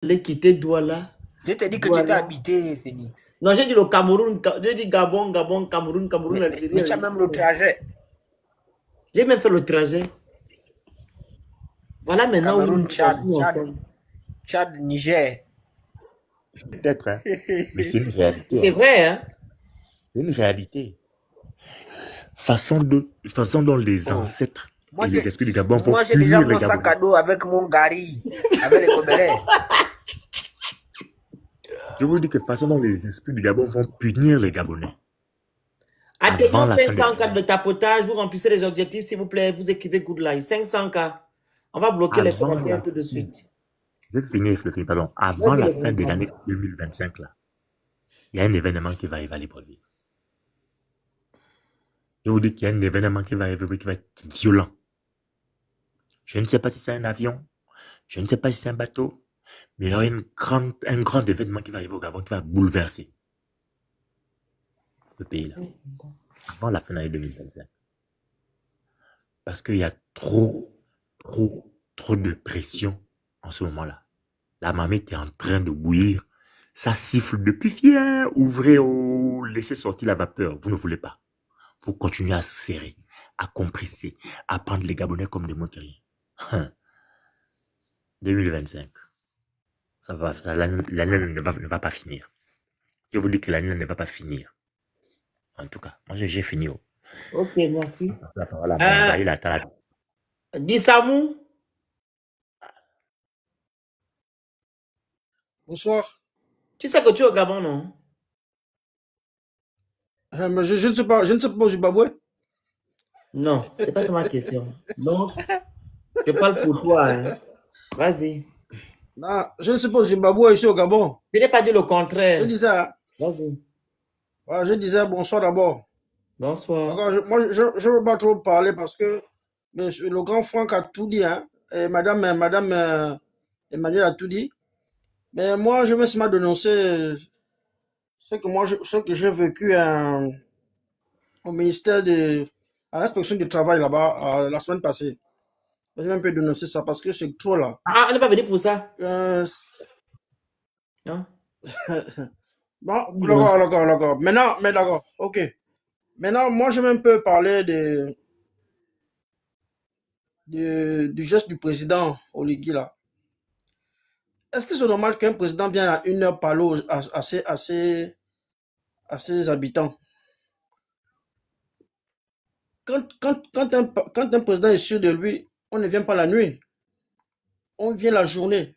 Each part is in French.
allé quitter Douala. Je t'ai dit que tu t'es habité, Félix. Non, j'ai dit le Cameroun, j'ai dit Gabon, Gabon, Cameroun, Cameroun, Algérie. Mais tu as même le trajet. J'ai même fait le trajet. Voilà maintenant Cameroun, où Tchad, nous en sommes. Tchad, Niger. Peut-être, hein. Mais c'est une réalité. C'est vrai, hein. C'est une réalité. Façon dont les ancêtres et les esprits du Gabon vont moi, j'ai déjà punir les mon sac Gabonais. à dos avec mon gari, avec les gobelets. Je vous dis que façon dont les esprits du Gabon vont punir les Gabonais. Atteignons 500K de tapotage, vous remplissez les objectifs, s'il vous plaît, vous écrivez good life. 500K. On va bloquer les commentaires tout de suite. Je vais finir, pardon. Avant la fin de l'année 2025, là, il y a un événement qui va arriver à Libreville. Je vous dis qu'il y a un événement qui va arriver, qui va être violent. Je ne sais pas si c'est un avion, je ne sais pas si c'est un bateau, mais il y aura un grand événement qui va arriver au Gabon, qui va bouleverser le pays là, avant la fin de l'année 2025. Parce qu'il y a trop de pression en ce moment-là. La marmite est en train de bouillir. Ça siffle depuis hier. Ouvrez, laissez sortir la vapeur. Vous ne voulez pas. Vous continuez à serrer, à compresser, à prendre les Gabonais comme des montagnes. 2025. L'année ne va pas finir. Je vous dis que l'année ne va pas finir. En tout cas, moi j'ai fini. Ok, merci. Voilà, Dissamou. Bonsoir. Tu sais que tu es au Gabon, non? Mais je ne sais pas au Zimbabwe. Non, c'est pas ça ma question. Donc, je parle pour toi. Hein. Vas-y. Non, je ne sais pas au Zimbabwe, ici au Gabon. Je n'ai pas dit le contraire. Je disais. Vas-y. Ouais, je disais bonsoir d'abord. Bonsoir. Moi, je ne veux pas trop parler parce que le grand Franck a tout dit. Hein, et Madame Emmanuel a tout dit. Mais moi, je veux seulement dénoncer ce que j'ai vécu au ministère à l'inspection du travail là-bas la semaine passée. Je vais un peu dénoncer ça parce que c'est trop là. Ah, on n'est pas venu pour ça. Hein? Bon, d'accord. Maintenant, mais d'accord, ok. Maintenant, moi, je vais un peu parler du geste du président Oligui là. Est-ce que c'est normal qu'un président vienne à 1 heure parler à ses habitants? Quand un président est sûr de lui, on ne vient pas la nuit. On vient la journée.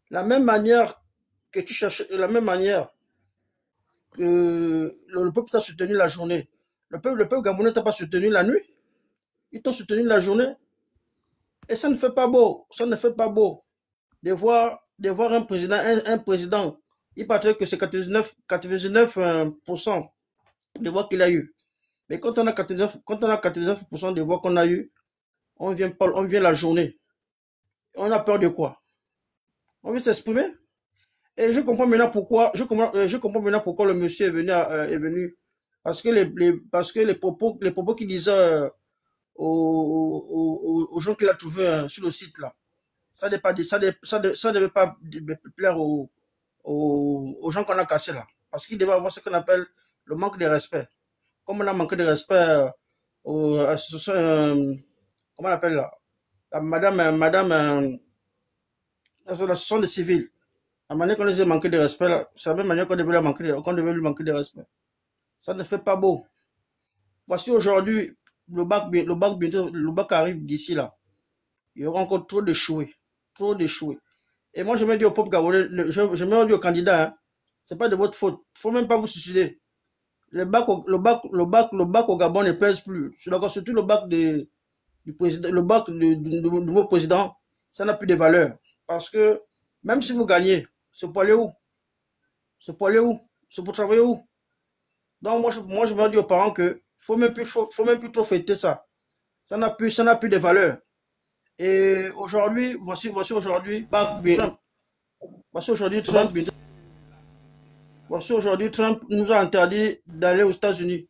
La même manière que tu cherches, la même manière que le peuple t'a soutenu la journée. Le peuple gabonais t'a pas soutenu la nuit. Ils t'ont soutenu la journée. Et ça ne fait pas beau. Ça ne fait pas beau de voir un président. Il paraît que c'est 99% des voix qu'il a eu. Mais quand on a 99% des voix qu'on a eu, on vient la journée. On a peur de quoi? On veut s'exprimer. Et je comprends maintenant pourquoi le monsieur est venu. Parce que les propos qu'il disait aux gens qu'il a trouvés sur le site là, ça ne devait pas plaire aux gens qu'on a cassés là. Parce qu'il devait avoir ce qu'on appelle le manque de respect. Comme on a manqué de respect comment on appelle là, l'association des civils. La manière qu'on les a manqué de respect, c'est la même manière qu'on devait lui manquer de respect. Ça ne fait pas beau. Voici aujourd'hui, le bac arrive d'ici là. Il y aura encore trop d'échoués. Et moi, je me dis au peuple gabonais, je me dis aux candidats, hein, c'est pas de votre faute. Faut même pas vous suicider. Le bac au Gabon ne pèse plus. Je suis d'accord, surtout le bac du président, le bac du nouveau président, ça n'a plus de valeur. Parce que même si vous gagnez, c'est pour aller où? C'est pour travailler où? Donc moi je veux dire aux parents que faut même plus trop fêter ça. Ça n'a plus de valeur. Et aujourd'hui, voici aujourd'hui, Trump nous a interdit d'aller aux États-Unis.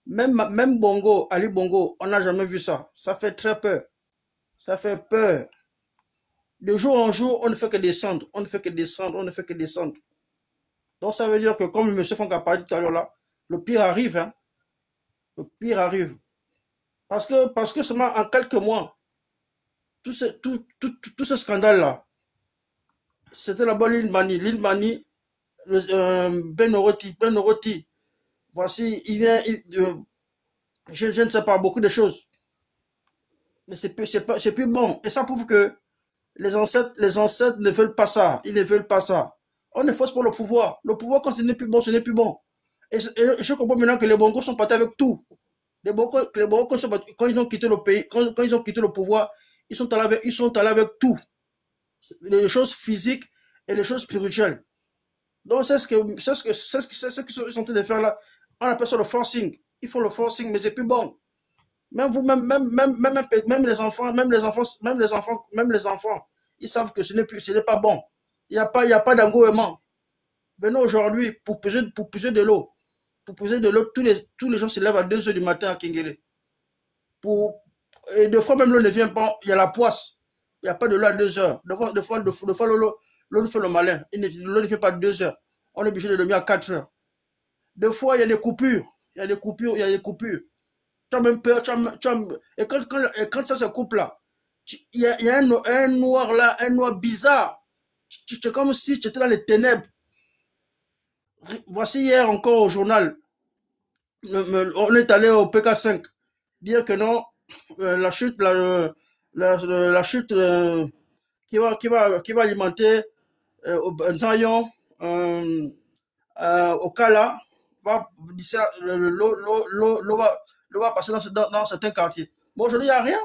Même Bongo, Ali Bongo, on n'a jamais vu ça. Ça fait très peur. Ça fait peur. De jour en jour, on ne fait que descendre, on ne fait que descendre, on ne fait que descendre. Donc ça veut dire que, comme le monsieur Fonk a parlé tout à l'heure là, le pire arrive, hein. Le pire arrive. Parce que seulement en quelques mois, tout ce scandale-là, c'était là-bas l'île Mani, Ben Oroti. Voici, il vient, je ne sais pas, beaucoup de choses. Mais c'est plus bon. Et ça prouve que les ancêtres ne veulent pas ça. Ils ne veulent pas ça. On ne force pas le pouvoir. Le pouvoir, quand ce n'est plus bon, ce n'est plus bon. Et je comprends maintenant que les Bongos sont partis avec tout. Les Bongos, quand ils ont quitté le pays, quand ils ont quitté le pouvoir, ils sont allés avec tout. Les choses physiques et les choses spirituelles. Donc, c'est ce qu'ils sont en train de faire là. On appelle ça le forcing. Ils font le forcing, mais c'est plus bon. Même vous, même les enfants, ils savent que ce n'est pas bon. Il n'y a pas d'engouement. Venez aujourd'hui pour puiser de l'eau. Pour puiser de l'eau, tous les gens se lèvent à 2 h du matin à Kingele. Et deux fois même l'eau ne vient pas, il y a la poisse. Il n'y a pas de l'eau à 2 h. Deux fois l'eau fait le malin. L'eau ne vient pas à 2 h. On est obligé de dormir à 4 h. Deux fois, il y a des coupures. Tu as même peur. Et quand ça se coupe là, il y a un noir là, un noir bizarre. C'est comme si tu étais dans les ténèbres. Voici hier encore au journal, on est allé au PK5 dire que non, la chute qui va alimenter Zion, au Kala, l'eau va passer dans certains quartiers. Bon, aujourd'hui, il n'y a rien.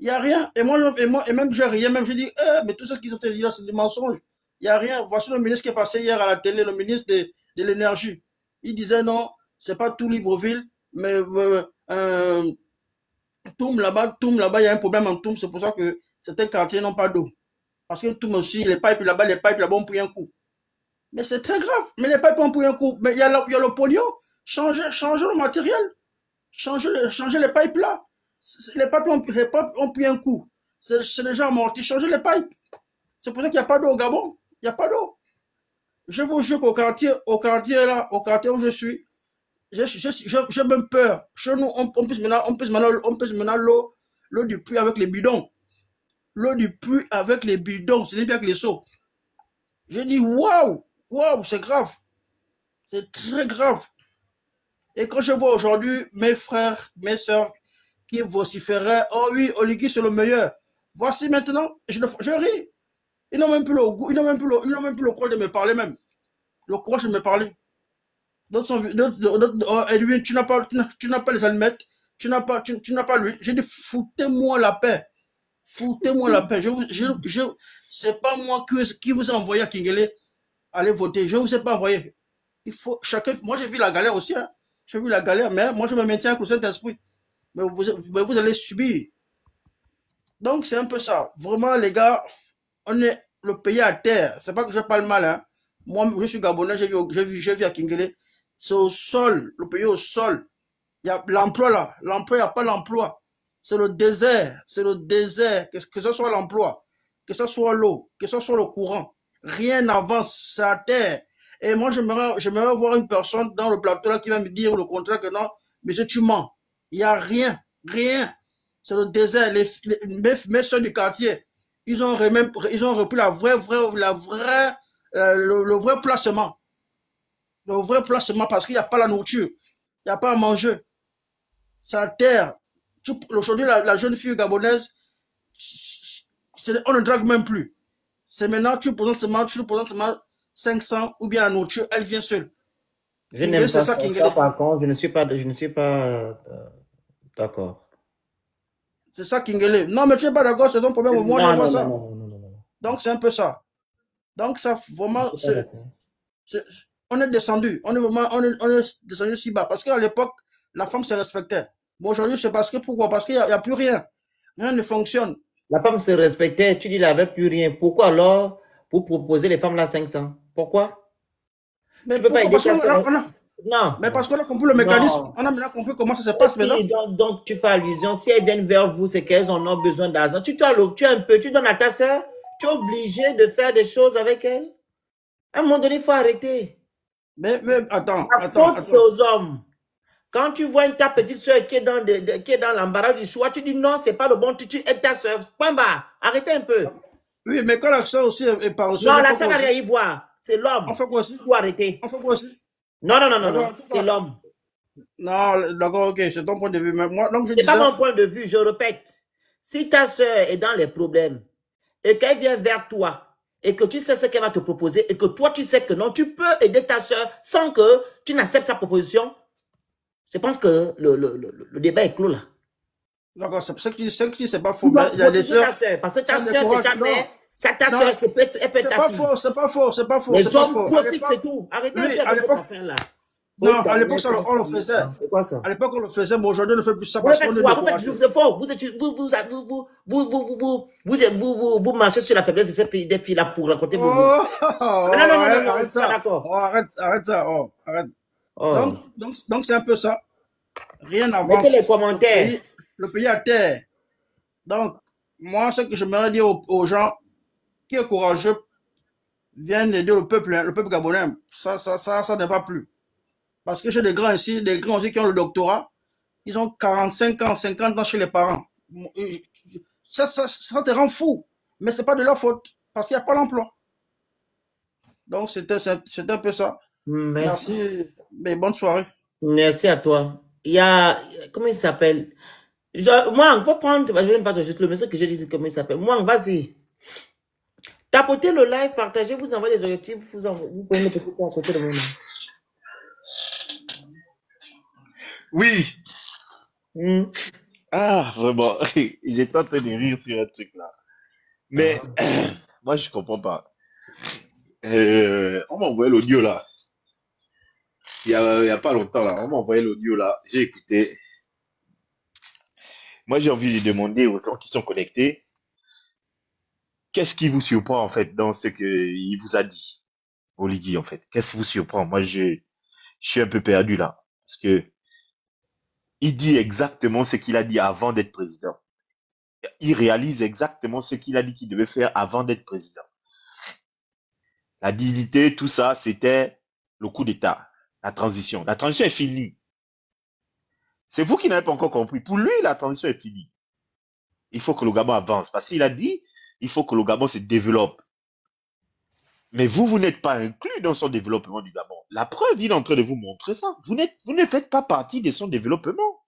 Il n'y a rien. Et même j'ai rien, même j'ai dit, mais tout ce qu'ils ont dit là, c'est des mensonges. Il n'y a rien. Voici le ministre qui est passé hier à la télé, le ministre de l'énergie. Il disait non, c'est pas tout Libreville, mais Toum là-bas, il y a un problème en Toum, c'est pour ça que certains quartiers n'ont pas d'eau. Parce que Toum aussi, les pipes là-bas, ont pris un coup. Mais c'est très grave. Mais les pipes ont pris un coup. Mais il y a le pognon. Changez le matériel. Changez les pipes là. Les pipes ont pris un coup. C'est déjà amorti. Changez les pipes. C'est pour ça qu'il n'y a pas d'eau au Gabon. Il n'y a pas d'eau. Je vous jure qu'au quartier où je suis, j'ai même peur. Chez nous, on pèse maintenant l'eau du puits avec les bidons. L'eau du puits avec les bidons. Ce n'est pas avec les seaux. J'ai dit, waouh, c'est grave. C'est très grave. Et quand je vois aujourd'hui mes frères, mes soeurs qui vociféraient, oh oui, Oligui c'est le meilleur. Voici maintenant, je ris. Ils n'ont même plus le goût, ils n'ont même plus le courage de me parler même. Le courage de me parler. Edwin, tu n'as pas les allumettes, tu n'as pas l'huile. J'ai dit, foutez-moi la paix. Foutez-moi la paix. C'est pas moi qui vous a envoyé à Kingele aller voter. Je ne vous ai pas envoyé. Il faut chacun. Moi, j'ai vu la galère aussi. Hein. J'ai vu la galère, mais moi, je me maintiens avec le Saint-Esprit. Mais vous allez subir. Donc, c'est un peu ça. Vraiment, les gars, on est le pays à terre. C'est pas que je parle mal. Hein. Moi, je suis Gabonais, j'ai vu à Kingele. C'est au sol, le pays au sol. Il y a l'emploi là. L'emploi, il n'y a pas l'emploi. C'est le désert. Que ce soit l'emploi, que ce soit l'eau, que ce soit le courant. Rien n'avance, c'est à terre. Et moi, j'aimerais voir une personne dans le plateau là qui va me dire le contraire que non, monsieur, tu mens. Il n'y a rien. C'est le désert. Mes soeurs du quartier, ils ont repris le vrai placement. Le vrai placement parce qu'il n'y a pas la nourriture. Il n'y a pas à manger. C'est à terre. Aujourd'hui, la jeune fille gabonaise, on ne drague même plus. C'est maintenant, tu présentes seulement 500 ou bien la nourriture, elle vient seule. Je n'aime pas ça, par contre, je ne suis pas d'accord. C'est ça, Kingele. Non, mais tu n'es pas d'accord, c'est ton problème. Moi, je vois ça. Non. Donc, c'est un peu ça. Donc, ça, vraiment, on est descendu. On est descendu si bas. Parce qu'à l'époque, la femme se respectait. Mais aujourd'hui, c'est pourquoi? Parce qu'il n'y a plus rien. Rien ne fonctionne. La femme se respectait, tu dis qu'il n'y avait plus rien. Pourquoi alors vous proposez les femmes là 500? Pourquoi? Mais tu peux pas aider Non. Mais parce qu'on a compris le mécanisme, Non. on a maintenant compris comment ça se passe maintenant. Donc, tu fais allusion. Si elles viennent vers vous, c'est qu'elles en ont besoin d'argent. Tu as un peu, tu donnes à ta soeur, tu es obligé de faire des choses avec elle. À un moment donné, il faut arrêter. Mais attends, La faute, c'est aux hommes. Quand tu vois ta petite soeur qui est dans l'embarras du choix, tu dis non, c'est pas le bon, tu aides ta soeur. Point barre. Arrêtez un peu. Oui, mais quand la soeur aussi est pas reçue. Non, la soeur n'a rien à y voir. C'est l'homme. On fait quoi aussi? Il faut arrêter. On fait quoi aussi? Non. C'est l'homme. Non, d'accord, ok, c'est ton point de vue. Mais moi, donc je C'est disais... pas mon point de vue, je répète. Si ta soeur est dans les problèmes et qu'elle vient vers toi et que tu sais ce qu'elle va te proposer et que toi tu sais que non, tu peux aider ta soeur sans que tu n'acceptes sa proposition, je pense que le débat est clos là. D'accord, c'est pour ça que tu dis c'est pas faux. Mais il y a des soeurs... Parce que ta soeur, c'est ta mère. Ta soeur, elle peut être ta fille. C'est pas faux. Les hommes profitent, c'est tout. Arrêtez Oui, de à l'époque... faire là. Non, à l'époque, on le faisait. C'est quoi ça? À l'époque, on le faisait, mais aujourd'hui, on ne fait plus ça Vous parce faites qu'on est quoi? découragé. C'est faux. Vous marchez sur la faiblesse de des filles là pour raconter vos vies. Non, arrête ça. D'accord. Arrête ça. Arrête. Oh. Donc, c'est un peu ça. Rien n'avance. Mettez les commentaires. Le pays à terre. Donc, moi, ce que j'aimerais dire aux gens qui est courageux, viennent aider le peuple gabonais. Ça ne va plus. Parce que j'ai des grands ici, des grands aussi qui ont le doctorat, ils ont 45 ans, 50 ans chez les parents. Ça te rend fou. Mais ce n'est pas de leur faute, parce qu'il n'y a pas d'emploi. Donc, c'est un peu ça. Merci. Mais bonne soirée. Merci à toi. Il y a, comment il s'appelle? Moi, on va prendre, je ne vais même pas te juste le message que j'ai dit, comment il s'appelle. Moi, vas-y. Tapotez le live, partagez, vous envoyez les objectifs, vous prenez le petit à côté de moi. Oui. Ah, vraiment. J'étais en train de rire sur un truc là. Mais moi, je comprends pas. On m'a envoyé l'audio là. Il y a pas longtemps là. On m'a envoyé l'audio là. J'ai écouté. Moi, j'ai envie de demander aux gens qui sont connectés, qu'est-ce qui vous surprend en fait dans ce qu'il vous a dit, Oligui en fait? Qu'est-ce qui vous surprend? Moi, je suis un peu perdu là. Parce que il dit exactement ce qu'il a dit avant d'être président. Il réalise exactement ce qu'il a dit qu'il devait faire avant d'être président. La dignité, tout ça, c'était le coup d'État, la transition. La transition est finie. C'est vous qui n'avez pas encore compris. Pour lui, la transition est finie. Il faut que le Gabon avance. Parce qu'il a dit, il faut que le Gabon se développe. Mais vous n'êtes pas inclus dans son développement du Gabon. La preuve, il est en train de vous montrer ça. Vous ne faites pas partie de son développement.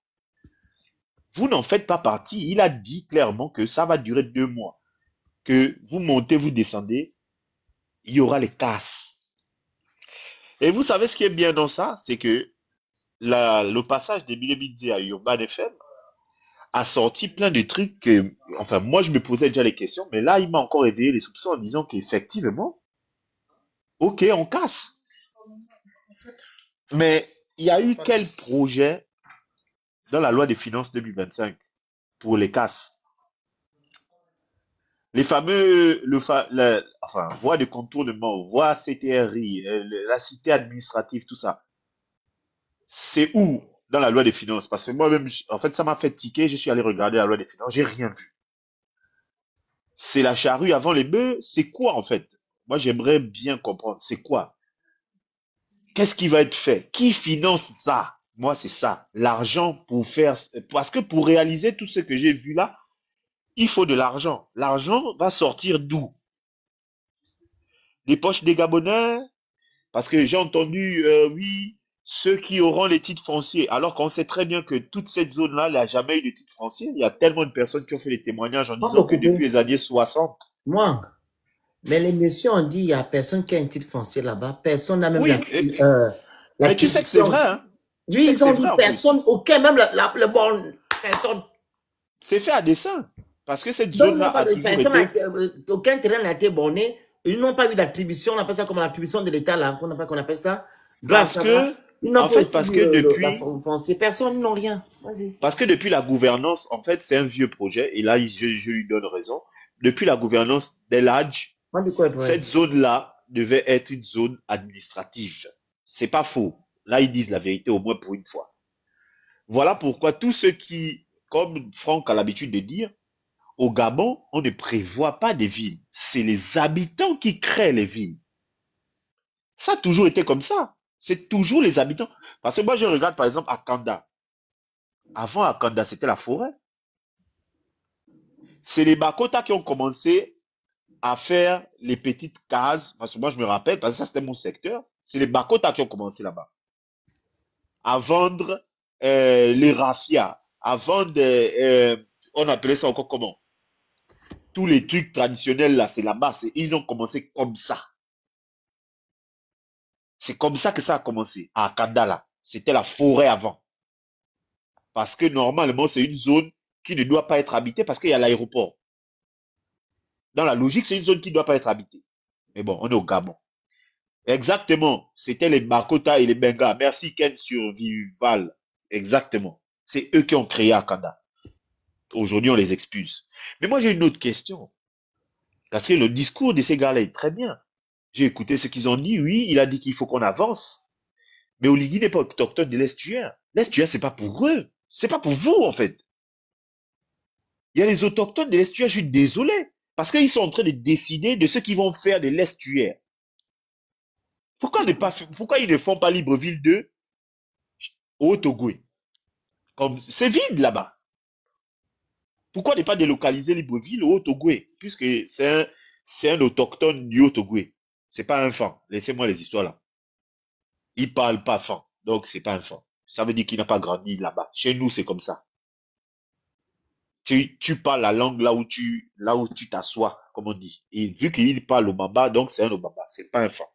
Vous n'en faites pas partie. Il a dit clairement que ça va durer 2 mois. Que vous montez, vous descendez, il y aura les casses. Et vous savez ce qui est bien dans ça, c'est que le passage de Bilebidi à Urban FM a sorti plein de trucs que, enfin, moi je me posais déjà les questions, mais là il m'a encore éveillé les soupçons en disant qu'effectivement, ok, on casse. Mais il y a eu quel projet dans la loi des finances 2025 pour les casses? Les fameux, voies de contournement, voies CTRI, la cité administrative, tout ça. C'est où dans la loi des finances? Parce que moi-même, en fait, ça m'a fait tiquer. Je suis allé regarder la loi des finances. J'ai rien vu. C'est la charrue avant les bœufs. C'est quoi, en fait? Moi, j'aimerais bien comprendre. C'est quoi? Qu'est-ce qui va être fait? Qui finance ça? Moi, c'est ça. L'argent pour faire... Parce que pour réaliser tout ce que j'ai vu là, il faut de l'argent. L'argent va sortir d'où? Des poches des Gabonais? Parce que j'ai entendu, oui, ceux qui auront les titres fonciers, alors qu'on sait très bien que toute cette zone-là, il n'y a jamais eu de titres fonciers. Il y a tellement de personnes qui ont fait des témoignages en disant que depuis les années 60. Moi, mais les messieurs ont dit, il n'y a personne qui a un titre foncier là-bas. Personne n'a même mais tu sais que c'est vrai, hein? Oui, ils ont dit personne, aucun, même le bon, personne. C'est fait à dessein. Parce que cette zone-là a toujours été... Aucun terrain n'a été borné. Ils n'ont pas eu l'attribution, on appelle ça comme l'attribution de l'État, là, qu'on appelle ça. Parce que, en fait, parce que depuis... Personne n'ont rien. Parce que depuis la gouvernance, en fait, c'est un vieux projet, et là, je lui donne raison. Depuis la gouvernance d'El-Hadj, cette zone-là devait être une zone administrative. C'est pas faux. Là, ils disent la vérité au moins pour une fois. Voilà pourquoi tous ceux qui, comme Franck a l'habitude de dire, au Gabon, on ne prévoit pas des villes. C'est les habitants qui créent les villes. Ça a toujours été comme ça. C'est toujours les habitants. Parce que moi, je regarde par exemple à Kanda. Avant, à Kanda, c'était la forêt. C'est les Bakota qui ont commencé à faire les petites cases. Parce que moi, je me rappelle, parce que ça, c'était mon secteur. C'est les Bakota qui ont commencé là-bas. À vendre les rafias. À vendre, on appelait ça encore comment? Tous les trucs traditionnels là, c'est là-bas. Ils ont commencé comme ça. C'est comme ça que ça a commencé. À Kanda là. C'était la forêt avant. Parce que normalement, c'est une zone qui ne doit pas être habitée parce qu'il y a l'aéroport. Dans la logique, c'est une zone qui ne doit pas être habitée. Mais bon, on est au Gabon. Exactement. C'était les Bakota et les Benga. Merci Ken Survival. Exactement. C'est eux qui ont créé Akanda. Aujourd'hui, on les expulse. Mais moi, j'ai une autre question. Parce que le discours de ces gars-là est très bien. J'ai écouté ce qu'ils ont dit. Oui, il a dit qu'il faut qu'on avance. Mais Oligui n'est pas autochtone de l'estuaire. L'estuaire, c'est pas pour eux. C'est pas pour vous, en fait. Il y a les autochtones de l'estuaire, je suis désolé. Parce qu'ils sont en train de décider de ce qu'ils vont faire de l'estuaire. Pourquoi ils ne font pas Libreville 2 au Togoué? Comme c'est vide là-bas. Pourquoi ne pas délocaliser Libreville au Togoué? Puisque c'est un autochtone du Haut-Togoué. C'est pas un fan. Laissez-moi les histoires là. Il parle pas fan. Donc c'est pas un fan. Ça veut dire qu'il n'a pas grandi là-bas. Chez nous, c'est comme ça. Tu parles la langue là où tu t'assois, comme on dit. Et vu qu'il parle au Bamba, donc c'est un Obamba. C'est pas un fan.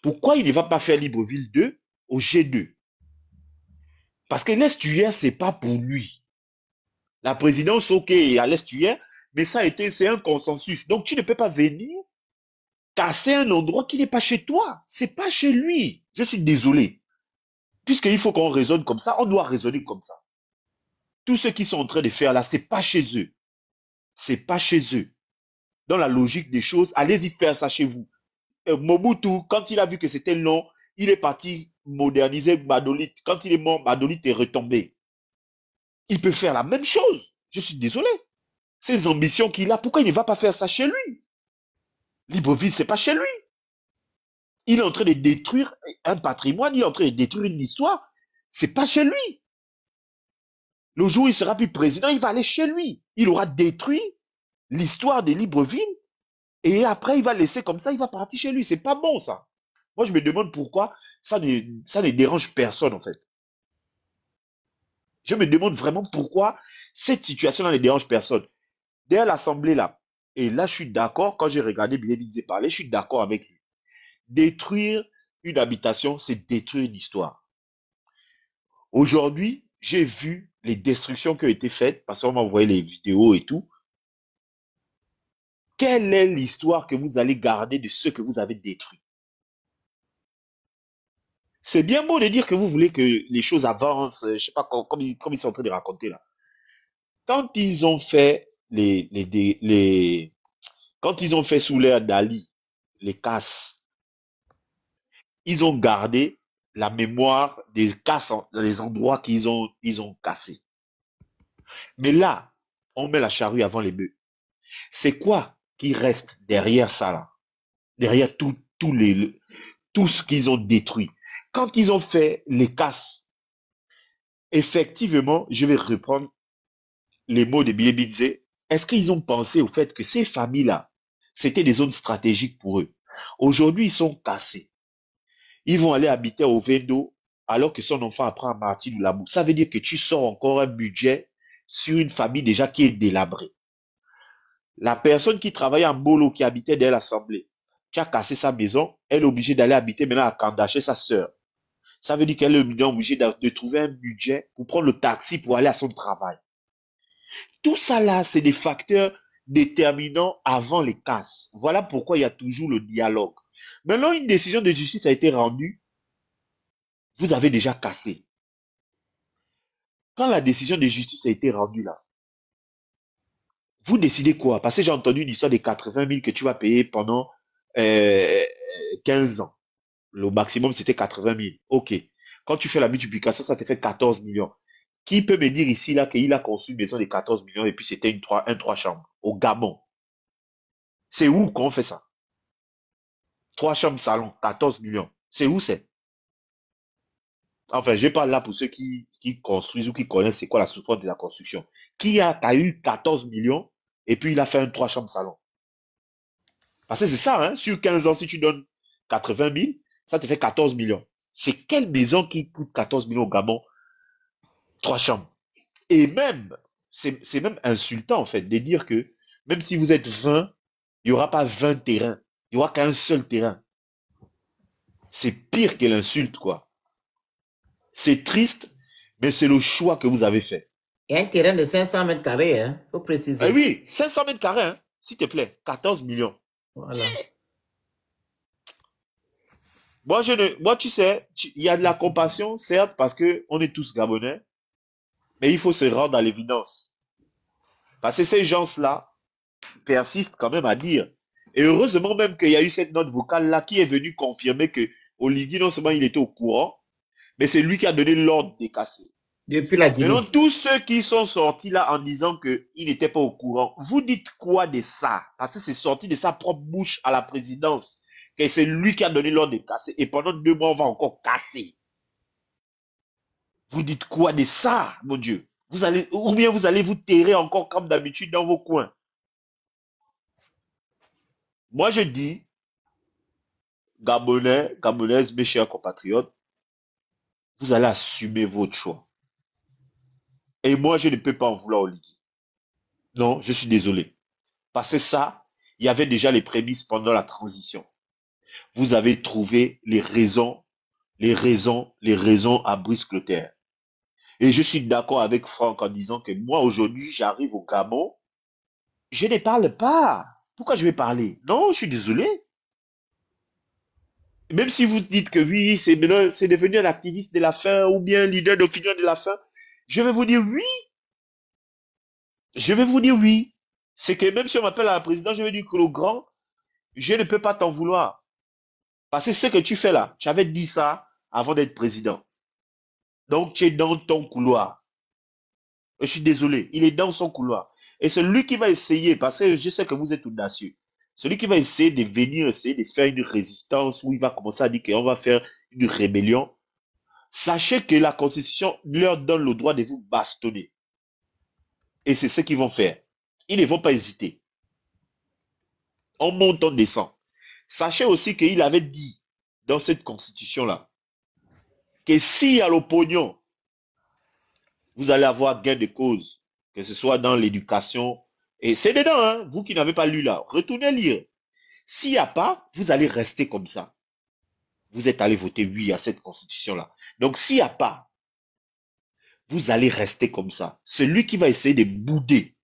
Pourquoi il ne va pas faire Libreville 2 au G2? Parce que l'estuaire, c'est pas pour lui. La présidence, ok, à l'estuaire, mais c'est un consensus. Donc, tu ne peux pas venir casser un endroit qui n'est pas chez toi. C'est pas chez lui. Je suis désolé. Puisqu'il faut qu'on raisonne comme ça, on doit raisonner comme ça. Tous ceux qui sont en train de faire là, c'est pas chez eux. C'est pas chez eux. Dans la logique des choses, allez-y faire ça chez vous. Mobutu, quand il a vu que c'était long, il est parti moderniser Badolite. Quand il est mort, Badolite est retombé. Il peut faire la même chose. Je suis désolé. Ces ambitions qu'il a, pourquoi il ne va pas faire ça chez lui? Libreville, c'est pas chez lui. Il est en train de détruire un patrimoine, il est en train de détruire une histoire. C'est pas chez lui. Le jour où il sera plus président, il va aller chez lui. Il aura détruit l'histoire de Libreville et après il va laisser comme ça, il va partir chez lui. C'est pas bon ça. Moi je me demande pourquoi ça ne dérange personne en fait. Je me demande vraiment pourquoi cette situation-là ne dérange personne. Derrière l'Assemblée là, et là je suis d'accord, quand j'ai regardé Bilévizé parler, je suis d'accord avec lui. Détruire une habitation, c'est détruire une histoire. Aujourd'hui, j'ai vu les destructions qui ont été faites, parce qu'on m'a envoyé les vidéos et tout. Quelle est l'histoire que vous allez garder de ce que vous avez détruit? C'est bien beau de dire que vous voulez que les choses avancent, je sais pas, comme ils sont en train de raconter là. Quand ils ont fait quand ils ont fait sous l'ère d'Ali, les casses, ils ont gardé la mémoire des casses, les endroits qu'ils ont cassés. Mais là, on met la charrue avant les bœufs. C'est quoi qui reste derrière ça là? Derrière tout ce qu'ils ont détruit. Quand ils ont fait les casses, effectivement, je vais reprendre les mots de Biébidze. Est-ce qu'ils ont pensé au fait que ces familles-là, c'était des zones stratégiques pour eux? Aujourd'hui, ils sont cassés. Ils vont aller habiter au Vendo alors que son enfant apprend à Martin ou Labou. Ça veut dire que tu sors encore un budget sur une famille déjà qui est délabrée. La personne qui travaillait en Bolo, qui habitait dans l'Assemblée, qui a cassé sa maison, elle est obligée d'aller habiter maintenant à Kanda chez sa sœur. Ça veut dire qu'elle est obligée de trouver un budget pour prendre le taxi pour aller à son travail. Tout ça là, c'est des facteurs déterminants avant les casses. Voilà pourquoi il y a toujours le dialogue. Maintenant, une décision de justice a été rendue. Vous avez déjà cassé. Quand la décision de justice a été rendue là, vous décidez quoi? Parce que j'ai entendu une histoire de 80 000 que tu vas payer pendant 15 ans. Le maximum, c'était 80 000. Ok. Quand tu fais la multiplication, ça te fait 14 millions. Qui peut me dire ici là qu'il a conçu une maison de 14 millions et puis c'était un 3 chambres au Gabon? C'est où qu'on fait ça? 3 chambres salon, 14 millions. C'est où c'est? Enfin, je parle là pour ceux qui construisent ou qui connaissent c'est quoi la souffrance de la construction. Qui a eu 14 millions et puis il a fait un 3 chambres salon? Parce que c'est ça, hein, sur 15 ans, si tu donnes 80 000, ça te fait 14 millions. C'est quelle maison qui coûte 14 millions au Gabon? 3 chambres. Et même, c'est même insultant en fait de dire que même si vous êtes 20, il n'y aura pas 20 terrains. Il n'y aura qu'un seul terrain. C'est pire que l'insulte, quoi. C'est triste, mais c'est le choix que vous avez fait. Il y a un terrain de 500 mètres carrés, hein, faut préciser. Eh oui, 500 mètres carrés, hein, s'il te plaît, 14 millions. Voilà. Moi, tu sais, il y a de la compassion, certes, parce qu'on est tous Gabonais, mais il faut se rendre à l'évidence. Parce que ces gens-là persistent quand même à dire. Et heureusement même qu'il y a eu cette note vocale-là qui est venue confirmer que Oligui, non seulement il était au courant, mais c'est lui qui a donné l'ordre de casser. Depuis la Guinée. Maintenant, tous ceux qui sont sortis là en disant qu'il n'était pas au courant, vous dites quoi de ça? Parce que c'est sorti de sa propre bouche à la présidence, que c'est lui qui a donné l'ordre de casser. Et pendant 2 mois, on va encore casser. Vous dites quoi de ça, mon Dieu? Ou bien vous allez vous terrer encore comme d'habitude dans vos coins. Moi, je dis, Gabonais, Gabonaises, mes chers compatriotes, vous allez assumer votre choix. Et moi, je ne peux pas en vouloir au Oligui. Non, je suis désolé. Parce que ça, il y avait déjà les prémices pendant la transition. Vous avez trouvé les raisons à Brice-Clotaire. Et je suis d'accord avec Franck en disant que moi, aujourd'hui, j'arrive au Gabon, je ne parle pas. Pourquoi je vais parler? Non, je suis désolé. Même si vous dites que oui, c'est devenu un activiste de la faim ou bien un leader d'opinion de la faim, je vais vous dire oui. Je vais vous dire oui. C'est que même si on m'appelle à la présidence, je vais dire que le grand, je ne peux pas t'en vouloir. Parce que ce que tu fais là, tu avais dit ça avant d'être président. Donc tu es dans ton couloir. Je suis désolé, il est dans son couloir. Et celui qui va essayer, parce que je sais que vous êtes audacieux, celui qui va essayer de venir, essayer de faire une résistance, où il va commencer à dire qu'on va faire une rébellion, sachez que la Constitution leur donne le droit de vous bastonner. Et c'est ce qu'ils vont faire. Ils ne vont pas hésiter. On monte, on descend. Sachez aussi qu'il avait dit dans cette Constitution-là que s'il y a le pognon, vous allez avoir gain de cause, que ce soit dans l'éducation. Et c'est dedans, hein, vous qui n'avez pas lu là, retournez lire. S'il n'y a pas, vous allez rester comme ça. Vous êtes allé voter oui à cette Constitution-là. Donc s'il n'y a pas, vous allez rester comme ça. Celui qui va essayer de bouder,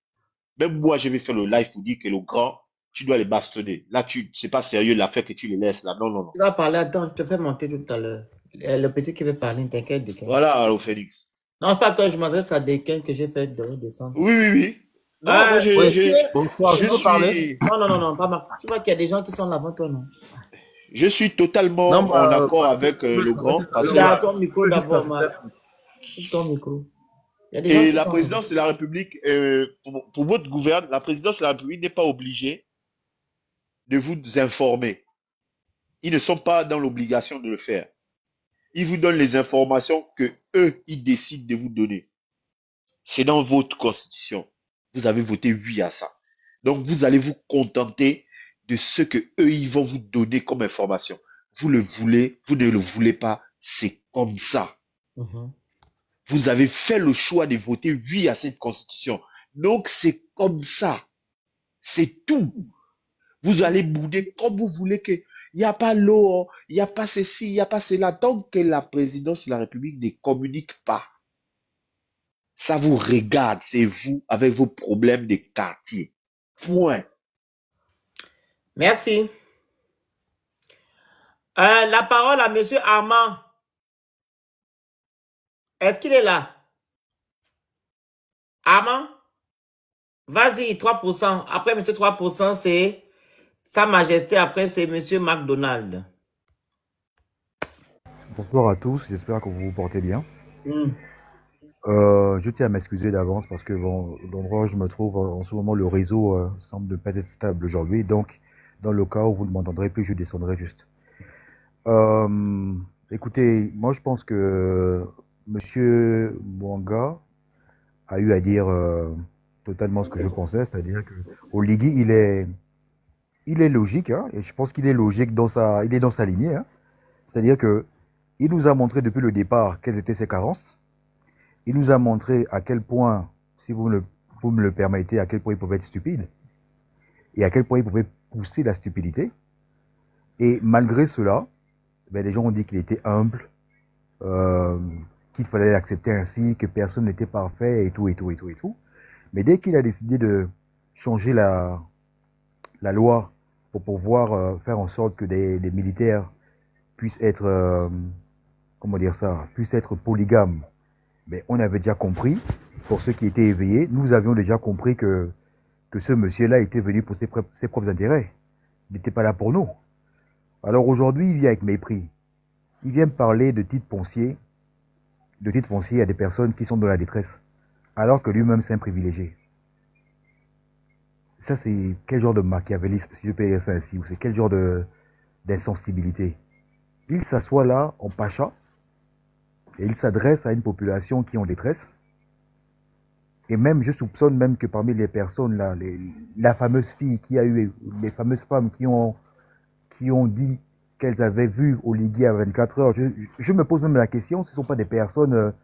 même moi je vais faire le live pour dire que le grand, tu dois les bastonner. Là, c'est pas sérieux l'affaire que tu les laisses là. Non, non, non. Tu vas parler, attends, je te fais monter tout à l'heure. Le petit qui veut parler, t'inquiète. Voilà, alors Félix. Non, pas toi, je m'adresse à Dequin que j'ai fait de redescendre. Oui, oui, oui. Non, moi, Bonsoir, je veux parler. Non, pas mal. Tu vois qu'il y a des gens qui sont là avant toi, non? Je suis totalement en accord avec le grand. Parce que ton micro d'abord, ton micro. Et la présidence de la République, pour votre gouvernement, la présidence de la République n'est pas obligée de vous informer. Ils ne sont pas dans l'obligation de le faire. Ils vous donnent les informations que eux, ils décident de vous donner. C'est dans votre constitution. Vous avez voté oui à ça. Donc, vous allez vous contenter de ce que eux, ils vont vous donner comme information. Vous le voulez, vous ne le voulez pas, c'est comme ça. Vous avez fait le choix de voter oui à cette constitution. Donc, c'est comme ça. C'est tout. Vous allez bouder comme vous voulez que il n'y a pas l'eau, il n'y a pas ceci, il n'y a pas cela. Tant que la présidence de la République ne communique pas, ça vous regarde, c'est vous avec vos problèmes de quartier. Point. Merci. La parole à monsieur Armand. Est-ce qu'il est là? Armand? Vas-y, 3%. Après, monsieur 3%, c'est Sa Majesté. Après, c'est monsieur McDonald. Bonsoir à tous, j'espère que vous vous portez bien. Hmm. Je tiens à m'excuser d'avance parce que bon, l'endroit où je me trouve en ce moment, le réseau semble ne pas être stable aujourd'hui. Donc, dans le cas où vous ne m'entendrez plus, je descendrai juste. Euh, Écoutez, moi je pense que Monsieur Mwanga a eu à dire totalement ce que je pensais, c'est-à-dire que Oligui, il est logique, hein, et je pense qu'il est logique il est dans sa lignée, hein. C'est-à-dire que il nous a montré depuis le départ quelles étaient ses carences. Il nous a montré à quel point, si vous me le permettez, à quel point il pouvait être stupide et à quel point il pouvait pousser la stupidité. Et malgré cela, ben, les gens ont dit qu'il était humble, euh, qu'il fallait l'accepter ainsi, que personne n'était parfait et tout, et tout, et tout, et tout. Mais dès qu'il a décidé de changer la loi pour pouvoir faire en sorte que des militaires puissent être, comment dire ça, puissent être polygames, mais on avait déjà compris, pour ceux qui étaient éveillés, nous avions déjà compris que ce monsieur-là était venu pour ses propres intérêts. Il n'était pas là pour nous. Alors aujourd'hui, il vient avec mépris. Il vient me parler de titres fonciers à des personnes qui sont dans la détresse, alors que lui-même c'est un privilégié. Ça, c'est quel genre de machiavélisme, si je peux dire ça ainsi, ou c'est quel genre d'insensibilité. Il s'assoit là en pacha et il s'adresse à une population qui est en détresse. Et même, je soupçonne même que parmi les personnes là, la fameuse fille qui a eu, les fameuses femmes qui ont dit qu'elles avaient vu Oligui à 24 heures, je me pose même la question, ce ne sont pas des personnes,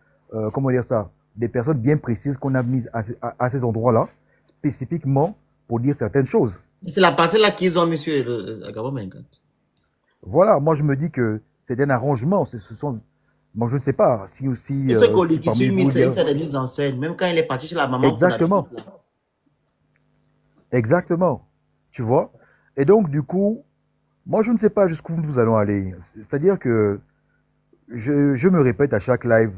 comment dire ça, des personnes bien précises qu'on a mises à ces endroits-là, spécifiquement pour dire certaines choses. C'est la partie là qu'ils ont, monsieur Agabo. Voilà, moi je me dis que c'est un arrangement, moi je ne sais pas si aussi... Ce Oligui qui parmi suit, vous, il fait des mises en scène, même quand il est parti chez la maman. exactement, exactement, tu vois. Et donc du coup, moi je ne sais pas jusqu'où nous allons aller. C'est-à-dire que je me répète à chaque live,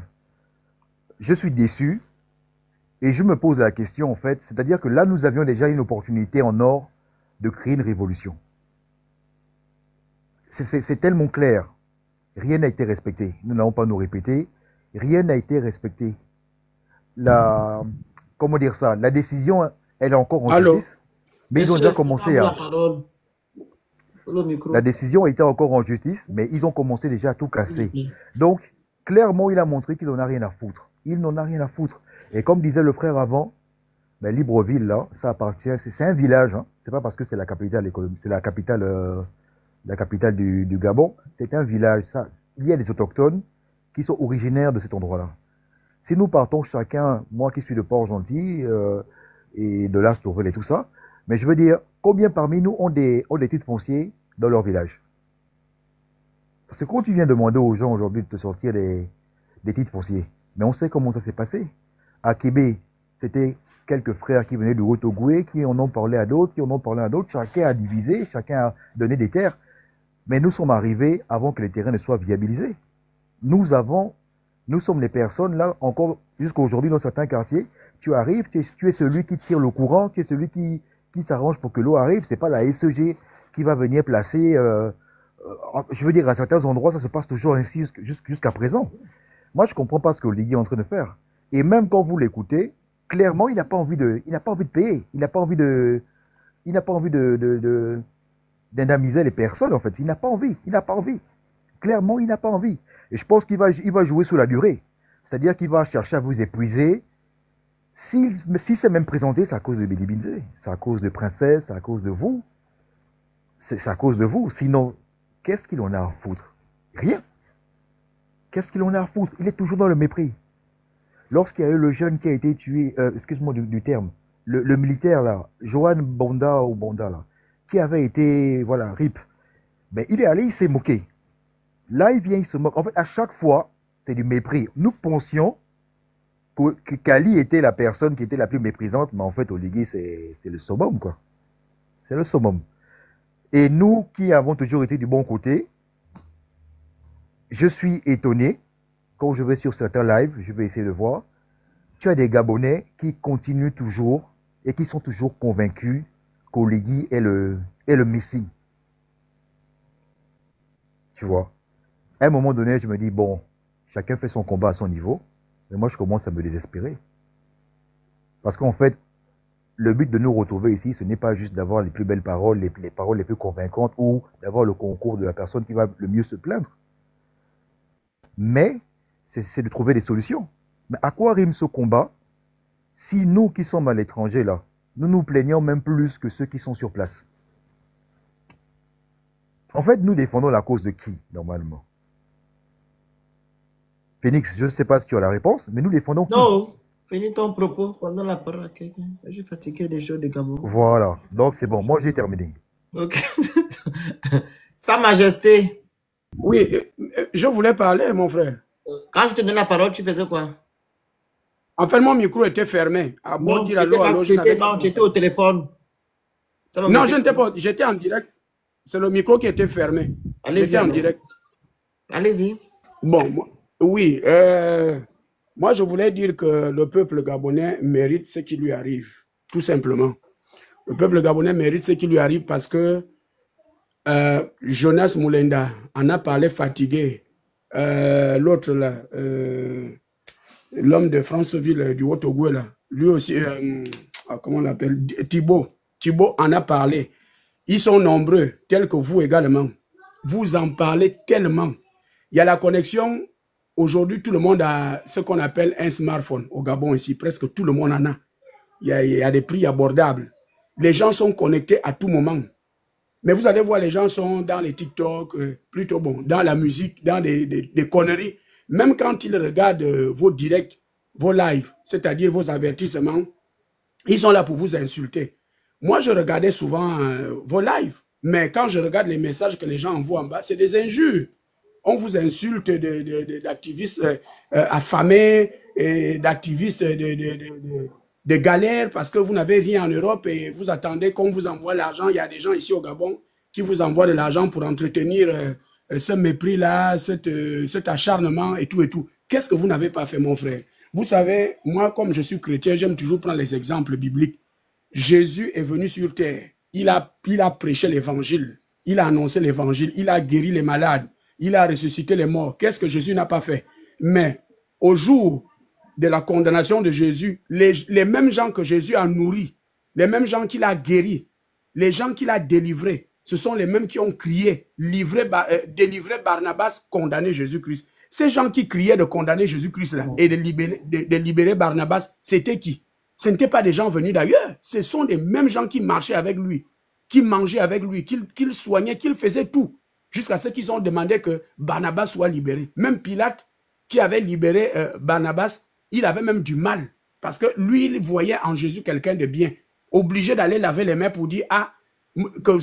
je suis déçu et je me pose la question en fait, c'est-à-dire que là nous avions déjà une opportunité en or de créer une révolution. C'est tellement clair. Rien n'a été respecté. Nous n'allons pas nous répéter. Rien n'a été respecté. La, comment dire ça? La décision, elle est encore en Allô? justice. Mais ils ont déjà commencé à. La décision était encore en justice, mais ils ont commencé déjà à tout casser. Donc, clairement, il a montré qu'il n'en a rien à foutre. Il n'en a rien à foutre. Et comme disait le frère avant, ben, Libreville, là, ça appartient, c'est un village, hein. C'est pas parce que c'est la capitale, c'est la capitale du Gabon, c'est un village. Ça, il y a des autochtones qui sont originaires de cet endroit-là. Si nous partons chacun, moi qui suis de Port-Gentil et de l'Ast-Tourvel et tout ça, mais je veux dire, combien parmi nous ont des titres fonciers dans leur village? Parce que quand tu viens demander aux gens aujourd'hui de te sortir des titres fonciers, mais on sait comment ça s'est passé. À Québec, c'était quelques frères qui venaient du Haut-Ogooué, qui en ont parlé à d'autres, qui en ont parlé à d'autres, chacun a divisé, chacun a donné des terres. Mais nous sommes arrivés avant que les terrains ne soient viabilisés. Nous sommes les personnes là, encore jusqu'à aujourd'hui dans certains quartiers, tu arrives, tu es celui qui tire le courant, tu es celui qui s'arrange pour que l'eau arrive, c'est pas la SEG qui va venir placer, je veux dire, à certains endroits, ça se passe toujours ainsi jusqu'à présent. Moi, je comprends pas ce que Oligui est en train de faire. Et même quand vous l'écoutez, clairement, il n'a pas envie de payer, il n'a pas envie d'indemniser les personnes, en fait. Il n'a pas envie. Clairement, il n'a pas envie. Et je pense qu'il va jouer sur la durée. C'est-à-dire qu'il va chercher à vous épuiser. Si c'est même présenté, c'est à cause de Béli Binzé, c'est à cause de Princesse, c'est à cause de vous. C'est à cause de vous. Sinon, qu'est-ce qu'il en a à foutre? Rien. Qu'est-ce qu'il en a à foutre? Il est toujours dans le mépris. Lorsqu'il y a eu le jeune qui a été tué, excuse-moi du terme, le militaire là, Johan Bonda ou Bonda là, qui avait été, voilà, RIP, ben, il est allé, il s'est moqué. Là, il vient, il se moque. En fait, à chaque fois, c'est du mépris. Nous pensions que Kali était la personne qui était la plus méprisante, mais en fait, Oligui, c'est le summum, quoi. C'est le summum. Et nous, qui avons toujours été du bon côté, je suis étonné, quand je vais sur certains lives, je vais essayer de voir, tu as des Gabonais qui continuent toujours et qui sont toujours convaincus qu'Oligui est le Messie. Tu vois. À un moment donné, je me dis, bon, chacun fait son combat à son niveau, mais moi, je commence à me désespérer. Parce qu'en fait, le but de nous retrouver ici, ce n'est pas juste d'avoir les plus belles paroles, les paroles les plus convaincantes ou d'avoir le concours de la personne qui va le mieux se plaindre. Mais c'est de trouver des solutions. Mais à quoi rime ce combat si nous qui sommes à l'étranger, là, nous nous plaignons même plus que ceux qui sont sur place? En fait, nous défendons la cause de qui, normalement? Phoenix, je ne sais pas si tu as la réponse, mais nous défendons qui? Non, finis ton propos pendant la parole à quelqu'un. Je suis fatigué des choses de Gabon. Voilà, donc c'est bon, moi j'ai terminé. Ok. Sa Majesté, Oui, je voulais parler, mon frère. quand je te donne la parole, tu faisais quoi? En fait, mon micro était fermé. À beau Non, dire allô, je n'avais pas tu étais au téléphone. Ça va Non, me- je n'étais pas. J'étais en direct. C'est le micro qui était fermé. Allez-y, J'étais en alors. direct. Allez-y. Bon, oui. Moi, je voulais dire que le peuple gabonais mérite ce qui lui arrive. Tout simplement. Le peuple gabonais mérite ce qui lui arrive parce que Jonas Moulenda en a parlé fatigué. L'autre là, l'homme de Franceville du Haut-Togo là, lui aussi, comment on l'appelle, Thibaut en a parlé. Ils sont nombreux, tels que vous également. Vous en parlez tellement. Il y a la connexion. Aujourd'hui, tout le monde a ce qu'on appelle un smartphone. Au Gabon ici, presque tout le monde en a. Il y a des prix abordables. Les gens sont connectés à tout moment. Mais vous allez voir, les gens sont dans les TikTok, plutôt bon, dans la musique, dans des conneries. Même quand ils regardent vos directs, vos lives, c'est-à-dire vos avertissements, ils sont là pour vous insulter. Moi, je regardais souvent vos lives, mais quand je regarde les messages que les gens envoient en bas, c'est des injures. On vous insulte d'activistes affamés, d'activistes de galères parce que vous n'avez rien en Europe et vous attendez qu'on vous envoie l'argent. Il y a des gens ici au Gabon qui vous envoient de l'argent pour entretenir ce mépris-là, cet acharnement et tout et tout. Qu'est-ce que vous n'avez pas fait, mon frère? Vous savez, moi, comme je suis chrétien, j'aime toujours prendre les exemples bibliques. Jésus est venu sur terre. Il a prêché l'évangile. Il a annoncé l'évangile. Il a guéri les malades. Il a ressuscité les morts. Qu'est-ce que Jésus n'a pas fait? Mais au jour de la condamnation de Jésus, les mêmes gens que Jésus a nourris, les mêmes gens qu'il a guéris, les gens qu'il a délivrés, ce sont les mêmes qui ont crié, délivrer Barnabas, condamner Jésus-Christ. Ces gens qui criaient de condamner Jésus-Christ là et de libérer Barnabas, c'était qui? Ce n'étaient pas des gens venus d'ailleurs. Ce sont les mêmes gens qui marchaient avec lui, qui mangeaient avec lui, qu'il soignait, qu'il faisait tout, jusqu'à ce qu'ils ont demandé que Barnabas soit libéré. Même Pilate, qui avait libéré Barnabas, il avait même du mal, parce que lui, il voyait en Jésus quelqu'un de bien, obligé d'aller laver les mains pour dire, ah, que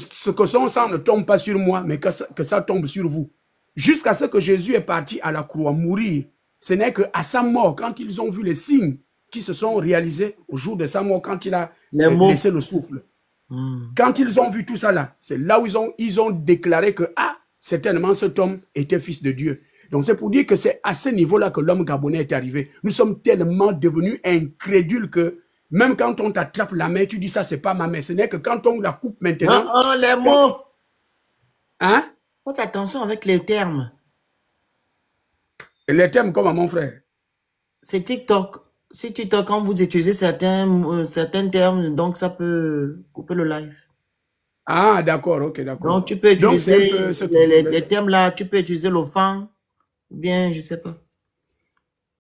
son sang ne tombe pas sur moi, mais que ça tombe sur vous. Jusqu'à ce que Jésus est parti à la croix mourir. Ce n'est qu'à sa mort, quand ils ont vu les signes qui se sont réalisés au jour de sa mort, quand il a laissé le souffle. Quand ils ont vu tout ça là, c'est là où ils ont déclaré que, ah, certainement cet homme était fils de Dieu. Donc c'est pour dire que c'est à ce niveau-là que l'homme gabonais est arrivé. Nous sommes tellement devenus incrédules que même quand on t'attrape la main, tu dis ça, c'est pas ma main. Ce n'est que quand on la coupe maintenant... Non, les mots. Hein? Faites attention avec les termes. Les termes comme à mon frère. C'est TikTok. Si TikTok, quand vous utilisez certains termes, donc ça peut couper le live. Ah, d'accord, ok, d'accord. Donc tu peux utiliser les termes là, tu peux utiliser l'offense, ou bien, je sais pas.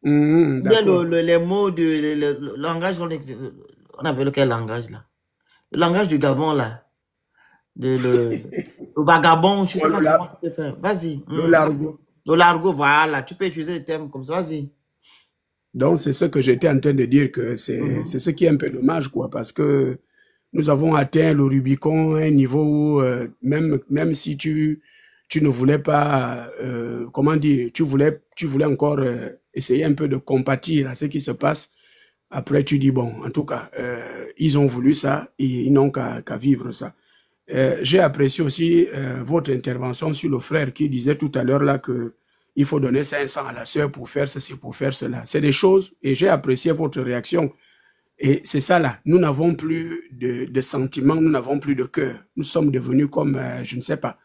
Bien les mots le langage, on appelle quel langage là? Le langage du Gabon là. Le vagabond, je sais pas comment tu peux faire. Vas-y. Le largo. Le largo, voilà. Tu peux utiliser les termes comme ça, vas-y. Donc, c'est ce que j'étais en train de dire, que c'est ce qui est un peu dommage, quoi, parce que nous avons atteint le Rubicon, un niveau où, même si tu ne voulais pas, comment dire, tu voulais encore essayer un peu de compatir à ce qui se passe. Après, tu dis, bon, en tout cas, ils ont voulu ça, et ils n'ont qu'à vivre ça. J'ai apprécié aussi votre intervention sur le frère qui disait tout à l'heure là que il faut donner 500 à la sœur pour faire ceci, pour faire cela. C'est des choses, et j'ai apprécié votre réaction. Et c'est ça là, nous n'avons plus de sentiments, nous n'avons plus de cœur. Nous sommes devenus comme, je ne sais pas,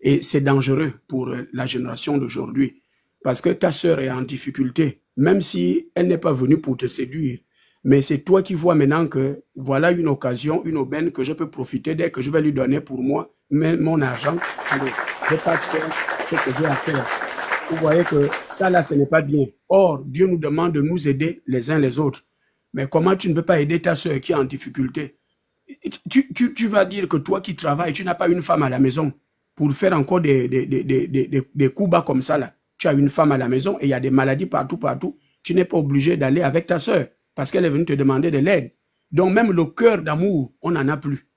Et c'est dangereux pour la génération d'aujourd'hui. Parce que ta sœur est en difficulté, même si elle n'est pas venue pour te séduire. Mais c'est toi qui vois maintenant que voilà une occasion, une aubaine que je peux profiter dès que je vais lui donner pour moi, mon argent. Allez, je passe faire ce que j'ai à faire. Vous voyez que ça là, ce n'est pas bien. Or, Dieu nous demande de nous aider les uns les autres. Mais comment tu ne peux pas aider ta sœur qui est en difficulté? Tu vas dire que toi qui travailles, tu n'as pas une femme à la maison pour faire encore des coups bas comme ça là. Tu as une femme à la maison et il y a des maladies partout. Tu n'es pas obligé d'aller avec ta sœur parce qu'elle est venue te demander de l'aide. Donc même le cœur d'amour, on n'en a plus.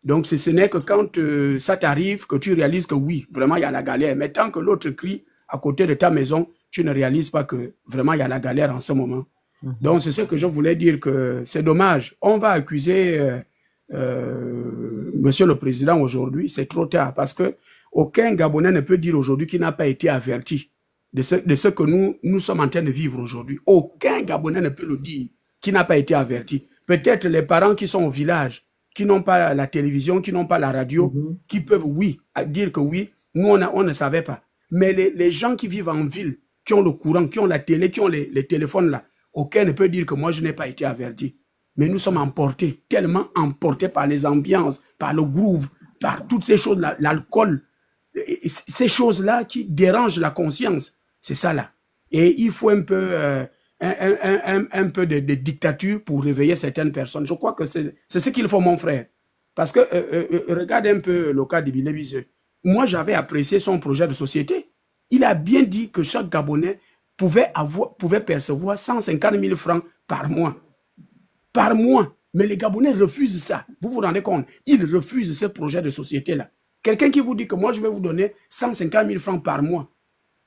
Donc ce n'est que quand ça t'arrive que tu réalises que oui, vraiment il y a la galère. Mais tant que l'autre crie à côté de ta maison, tu ne réalises pas que vraiment il y a la galère en ce moment. Donc c'est ce que je voulais dire, que c'est dommage. On va accuser Monsieur le Président aujourd'hui, c'est trop tard parce que aucun Gabonais ne peut dire aujourd'hui qu'il n'a pas été averti de ce que nous sommes en train de vivre aujourd'hui. Aucun Gabonais ne peut le dire qui n'a pas été averti. Peut-être les parents qui sont au village, qui n'ont pas la télévision, qui n'ont pas la radio, qui peuvent, oui, dire que oui, nous, on ne savait pas. Mais les gens qui vivent en ville, qui ont le courant, qui ont la télé, qui ont les téléphones là, aucun ne peut dire que moi, je n'ai pas été averti. Mais nous sommes emportés, tellement emportés par les ambiances, par le groove, par toutes ces choses, l'alcool, ces choses-là qui dérangent la conscience. C'est ça là. Et il faut un peu, un peu de dictature pour réveiller certaines personnes. Je crois que c'est ce qu'il faut, mon frère. Parce que regarde un peu le cas de Bilé Bizeu. Moi, j'avais apprécié son projet de société. Il a bien dit que chaque Gabonais pouvait percevoir 150 000 francs par mois. Par mois. Mais les Gabonais refusent ça. Vous vous rendez compte? Ils refusent ce projet de société-là. Quelqu'un qui vous dit que moi, je vais vous donner 150 000 francs par mois.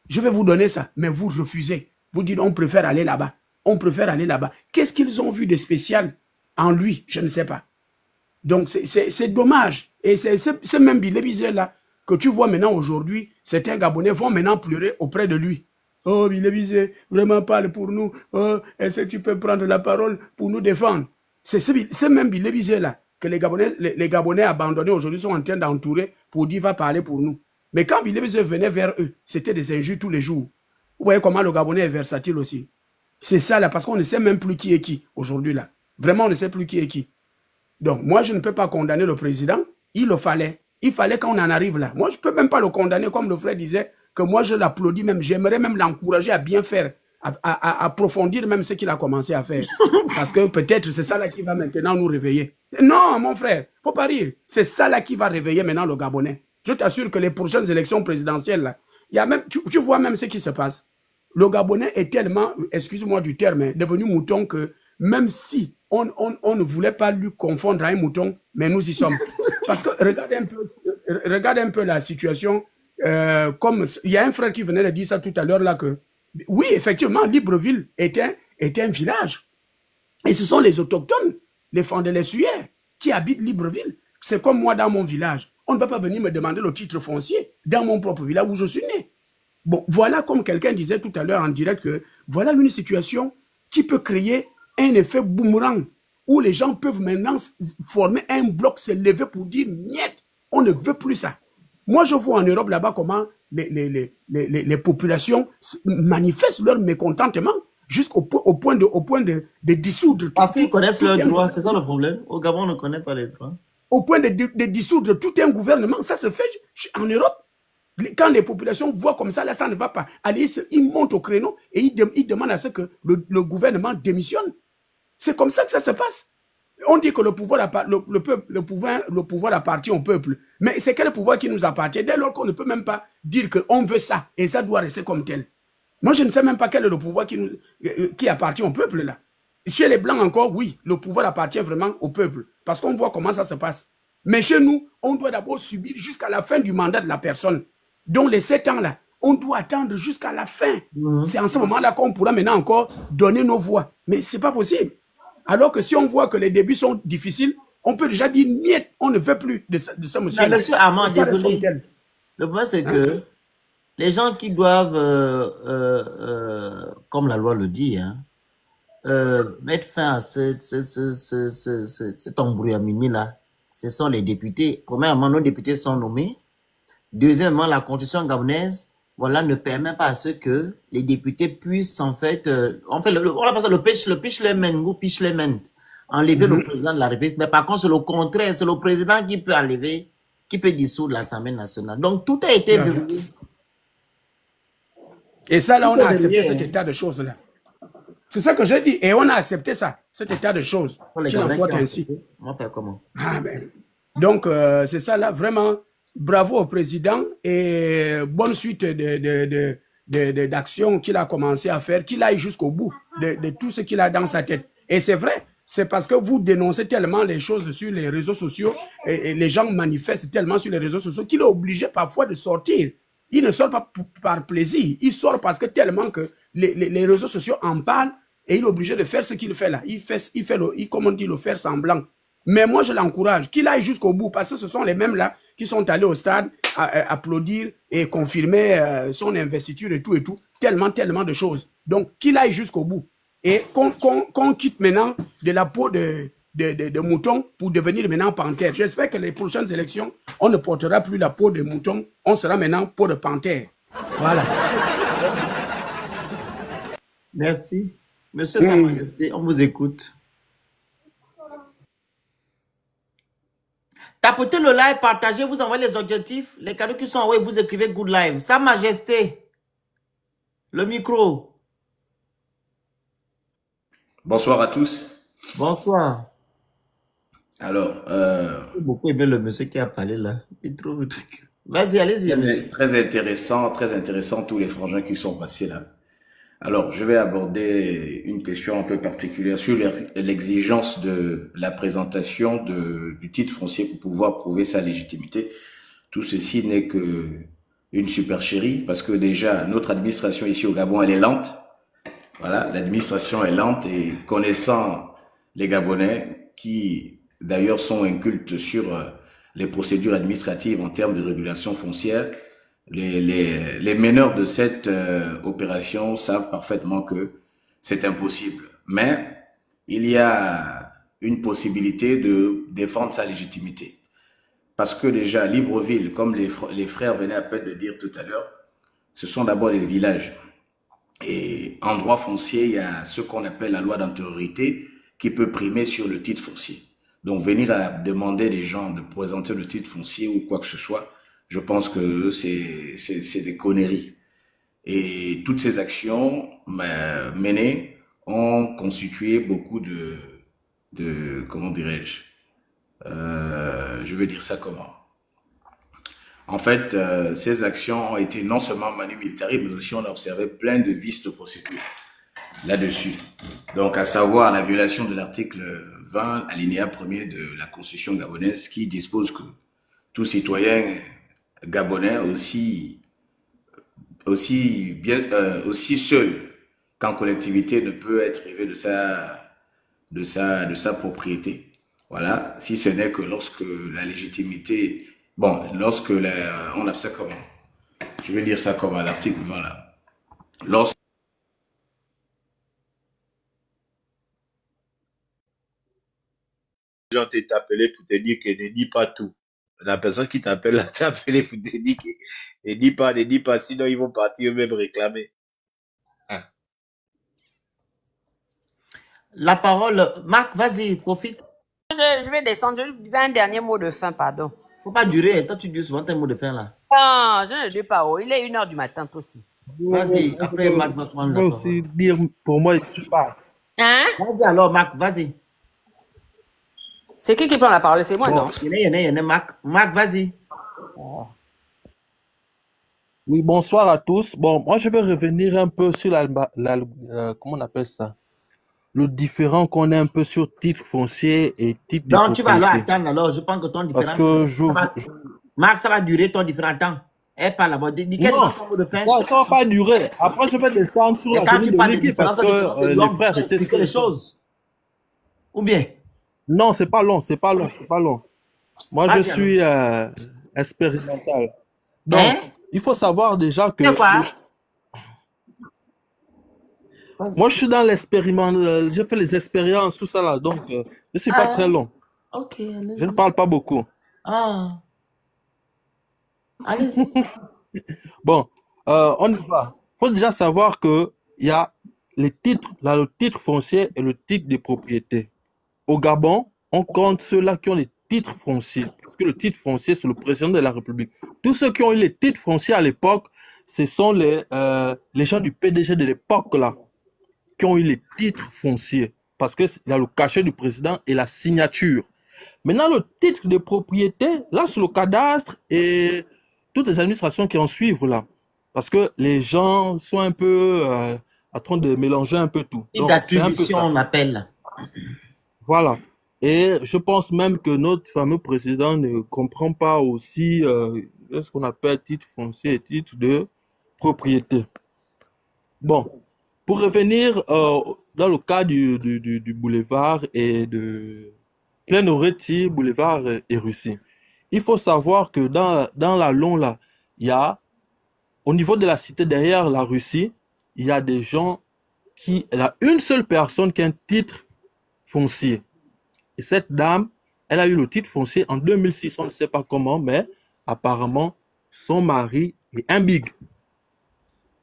Je vais vous donner ça, mais vous refusez. Vous dites, on préfère aller là-bas. On préfère aller là-bas. Qu'est-ce qu'ils ont vu de spécial en lui? Je ne sais pas. Donc, c'est dommage. Et c'est même Bilé Bizeu là que tu vois maintenant aujourd'hui, certains Gabonais vont maintenant pleurer auprès de lui. Oh, Bilé Bizeu, vraiment parle pour nous. Oh, est-ce que tu peux prendre la parole pour nous défendre? C'est même Bilé Bizeu là que les Gabonais abandonnés aujourd'hui sont en train d'entourer pour dire va parler pour nous. Mais quand Bilé Bizeu venait vers eux, c'était des injures tous les jours. Vous voyez comment le Gabonais est versatile aussi. C'est ça là, parce qu'on ne sait même plus qui est qui aujourd'hui là. Vraiment, on ne sait plus qui est qui. Donc, moi, je ne peux pas condamner le président. Il le fallait. Il fallait qu'on en arrive là. Moi, je ne peux même pas le condamner, comme le frère disait, que moi, je l'applaudis même. J'aimerais même l'encourager à bien faire, à approfondir même ce qu'il a commencé à faire. Parce que peut-être c'est ça là qui va maintenant nous réveiller. Non, mon frère, faut pas rire. C'est ça là qui va réveiller maintenant le Gabonais. Je t'assure que les prochaines élections présidentielles, là, il y a même, tu vois même ce qui se passe. Le Gabonais est tellement, excuse-moi du terme, devenu mouton que même si on ne voulait pas lui confondre à un mouton, mais nous y sommes. Parce que regarde un peu la situation. Comme il y a un frère qui venait de dire ça tout à l'heure là que oui, effectivement, Libreville est un village. Et ce sont les autochtones, les Fandélé-Suyer, qui habitent Libreville. C'est comme moi dans mon village. On ne peut pas venir me demander le titre foncier dans mon propre village où je suis né. Bon, voilà, comme quelqu'un disait tout à l'heure en direct, que voilà une situation qui peut créer un effet boomerang où les gens peuvent maintenant former un bloc, se lever pour dire niet, on ne veut plus ça. Moi, je vois en Europe là-bas comment les populations manifestent leur mécontentement jusqu'au point de dissoudre. Parce qu'ils connaissent leurs droits, c'est ça le problème. Au Gabon, on ne connaît pas les droits. Au point de dissoudre tout un gouvernement. Ça se fait en Europe. Quand les populations voient comme ça, là, ça ne va pas. Allez, ils montent au créneau et ils demandent à ce que le gouvernement démissionne. C'est comme ça que ça se passe. On dit que le pouvoir appartient au peuple. Mais c'est quel pouvoir qui nous appartient dès lors qu'on ne peut même pas dire qu'on veut ça et ça doit rester comme tel. Moi, je ne sais même pas quel est le pouvoir qui appartient au peuple là. Chez les Blancs encore, oui, le pouvoir appartient vraiment au peuple. Parce qu'on voit comment ça se passe. Mais chez nous, on doit d'abord subir jusqu'à la fin du mandat de la personne. Donc les 7 ans là, on doit attendre jusqu'à la fin. C'est en ce moment-là qu'on pourra maintenant encore donner nos voix. Mais ce n'est pas possible. Alors que si on voit que les débuts sont difficiles, on peut déjà dire niet, on ne veut plus de ce monsieur. Mais monsieur Armand, désolé. Le problème, c'est que les gens qui doivent, comme la loi le dit, mettre fin à cet embrouillamini là, ce sont les députés. Premièrement, nos députés sont nommés. Deuxièmement, la constitution gabonaise, voilà, ne permet pas à ce que les députés puissent, en fait, on appelle ça le pitchlement ou pitchlement, enlever le président de la République. Mais par contre, c'est le contraire, c'est le président qui peut enlever, qui peut dissoudre l'Assemblée nationale. Donc, tout a été verrouillé. Et ça, là, Tout on a est accepté verrouillé, cet hein. état de choses-là. C'est ça que j'ai dit. Et on a accepté ça, cet état de choses. Pour les Qu'il en Gabonais soit qui ont ainsi. accepté, on va faire comment? Ah ben. Donc, c'est ça là, vraiment, bravo au président et bonne suite d'actions qu'il a commencé à faire, qu'il aille jusqu'au bout de tout ce qu'il a dans sa tête. Et c'est vrai, c'est parce que vous dénoncez tellement les choses sur les réseaux sociaux et les gens manifestent tellement sur les réseaux sociaux qu'il est obligé parfois de sortir. Il ne sort pas par plaisir, il sort parce que tellement que les réseaux sociaux en parlent et il est obligé de faire ce qu'il fait là. Il comment on dit, le faire semblant. Mais moi, je l'encourage, qu'il aille jusqu'au bout, parce que ce sont les mêmes là qui sont allés au stade applaudir et confirmer son investiture et tout, tellement de choses. Donc, qu'il aille jusqu'au bout. Et qu'on quitte maintenant de la peau de mouton pour devenir maintenant panthère. J'espère que les prochaines élections, on ne portera plus la peau de mouton, on sera maintenant peau de panthère. Voilà. Merci. Monsieur Sa Majesté, on vous écoute. Tapotez le live, partagez, vous envoyez les objectifs. Les cadeaux qui sont envoyés, vous écrivez Good Live. Sa Majesté, le micro. Bonsoir à tous. Bonsoir. Alors, J'ai beaucoup aimé le monsieur qui a parlé là. Il trouve le truc. Vas-y, allez-y, monsieur. très intéressant tous les frangins qui sont passés là. Alors, je vais aborder une question un peu particulière sur l'exigence de la présentation du titre foncier pour pouvoir prouver sa légitimité. Tout ceci n'est que une supercherie parce que déjà, notre administration ici au Gabon, elle est lente. Voilà, l'administration est lente et connaissant les Gabonais qui d'ailleurs sont incultes sur les procédures administratives en termes de régulation foncière, les meneurs de cette opération savent parfaitement que c'est impossible. Mais il y a une possibilité de défendre sa légitimité. Parce que déjà, Libreville, comme les frères venaient à peine de dire tout à l'heure, ce sont d'abord les villages. Et en droit foncier, il y a ce qu'on appelle la loi d'antériorité qui peut primer sur le titre foncier. Donc venir à demander des gens de présenter le titre foncier ou quoi que ce soit, je pense que c'est des conneries. Et toutes ces actions menées ont constitué beaucoup de comment dirais-je, je vais dire ça comment. En fait, ces actions ont été non seulement manu militari, mais aussi on a observé plein de vices de procédure là-dessus. Donc, à savoir la violation de l'article 20, alinéa 1er de la Constitution gabonaise, qui dispose que tout citoyen gabonais, aussi seul qu'en collectivité, ne peut être privé de sa propriété. Voilà, si ce n'est que lorsque la légitimité, bon, lorsque on a ça comment, je vais dire ça comme à l'article 20 là, lorsque Les gens t'ont appelé pour te dire que ne dis pas tout. La personne qui t'appelle là t'a appelé pour te dire que ne dis pas, sinon ils vont partir eux-mêmes réclamer. Ah. La parole, Marc, vas-y, profite. Je vais descendre. Je dis un dernier mot de fin, pardon. Faut pas durer. Toi, tu dis souvent tes mots de fin là. Non, je ne dis pas. Oh, il est 1h du matin, toi aussi. Vas-y, après Marc va prendre Je la peux parole. aussi dire pour moi, je parle. Hein? Vas-y alors, Marc, vas-y. C'est qui prend la parole? C'est moi, Bon, non? Il y en a, Marc. Marc, vas-y. oui, bonsoir à tous. Bon, moi, je vais revenir un peu sur comment on appelle ça? Le différent qu'on a un peu sur titre foncier et titre de Donc, tu vas alors propriété. attendre alors. Je pense que ton Parce différent. que Marc, ça va durer ton différent. Attends. Elle parle là-bas. Dis quel non, est ton mot de fin? ça va pas durer. Après, je vais descendre sur Et la quand tenue tu de parles de l'équipe différence, parce la différence, c'est que les long. Tu frères vas étaient expliquer les choses. Ou bien? Non, c'est pas long, c'est pas long, c'est pas long. Moi, je Vas-y alors. suis expérimental. Donc, Hein? il faut savoir déjà que C'est quoi? Vas-y. moi, je suis dans l'expériment, j'ai fait les expériences, tout ça là, donc je suis pas Ah, hein? très long. Ok, Je ne allez-y. parle pas beaucoup. Ah. Allez-y. Bon, on y va. Il faut déjà savoir qu'il y a les titres, là, le titre foncier et le titre de propriété. Au Gabon, on compte ceux-là qui ont les titres fonciers. Parce que le titre foncier, c'est le président de la République. Tous ceux qui ont eu les titres fonciers à l'époque, ce sont les gens du PDG de l'époque, là, qui ont eu les titres fonciers. Parce qu'il y a le cachet du président et la signature. Maintenant, le titre de propriété, là, c'est le cadastre et toutes les administrations qui en suivent, là. Parce que les gens sont un peu en train de mélanger un peu tout. Titre Donc, c'est un peu d'attribution, ça. on appelle. Voilà. Et je pense même que notre fameux président ne comprend pas aussi ce qu'on appelle titre foncier et titre de propriété. Bon, pour revenir dans le cas du boulevard et de Plein-Oreti, boulevard et Russie, il faut savoir que dans la Long, là, il y a, au niveau de la cité derrière la Russie, il y a des gens elle a une seule personne qui a un titre foncier. Et cette dame, elle a eu le titre foncier en 2006, on ne sait pas comment, mais apparemment, son mari est un big.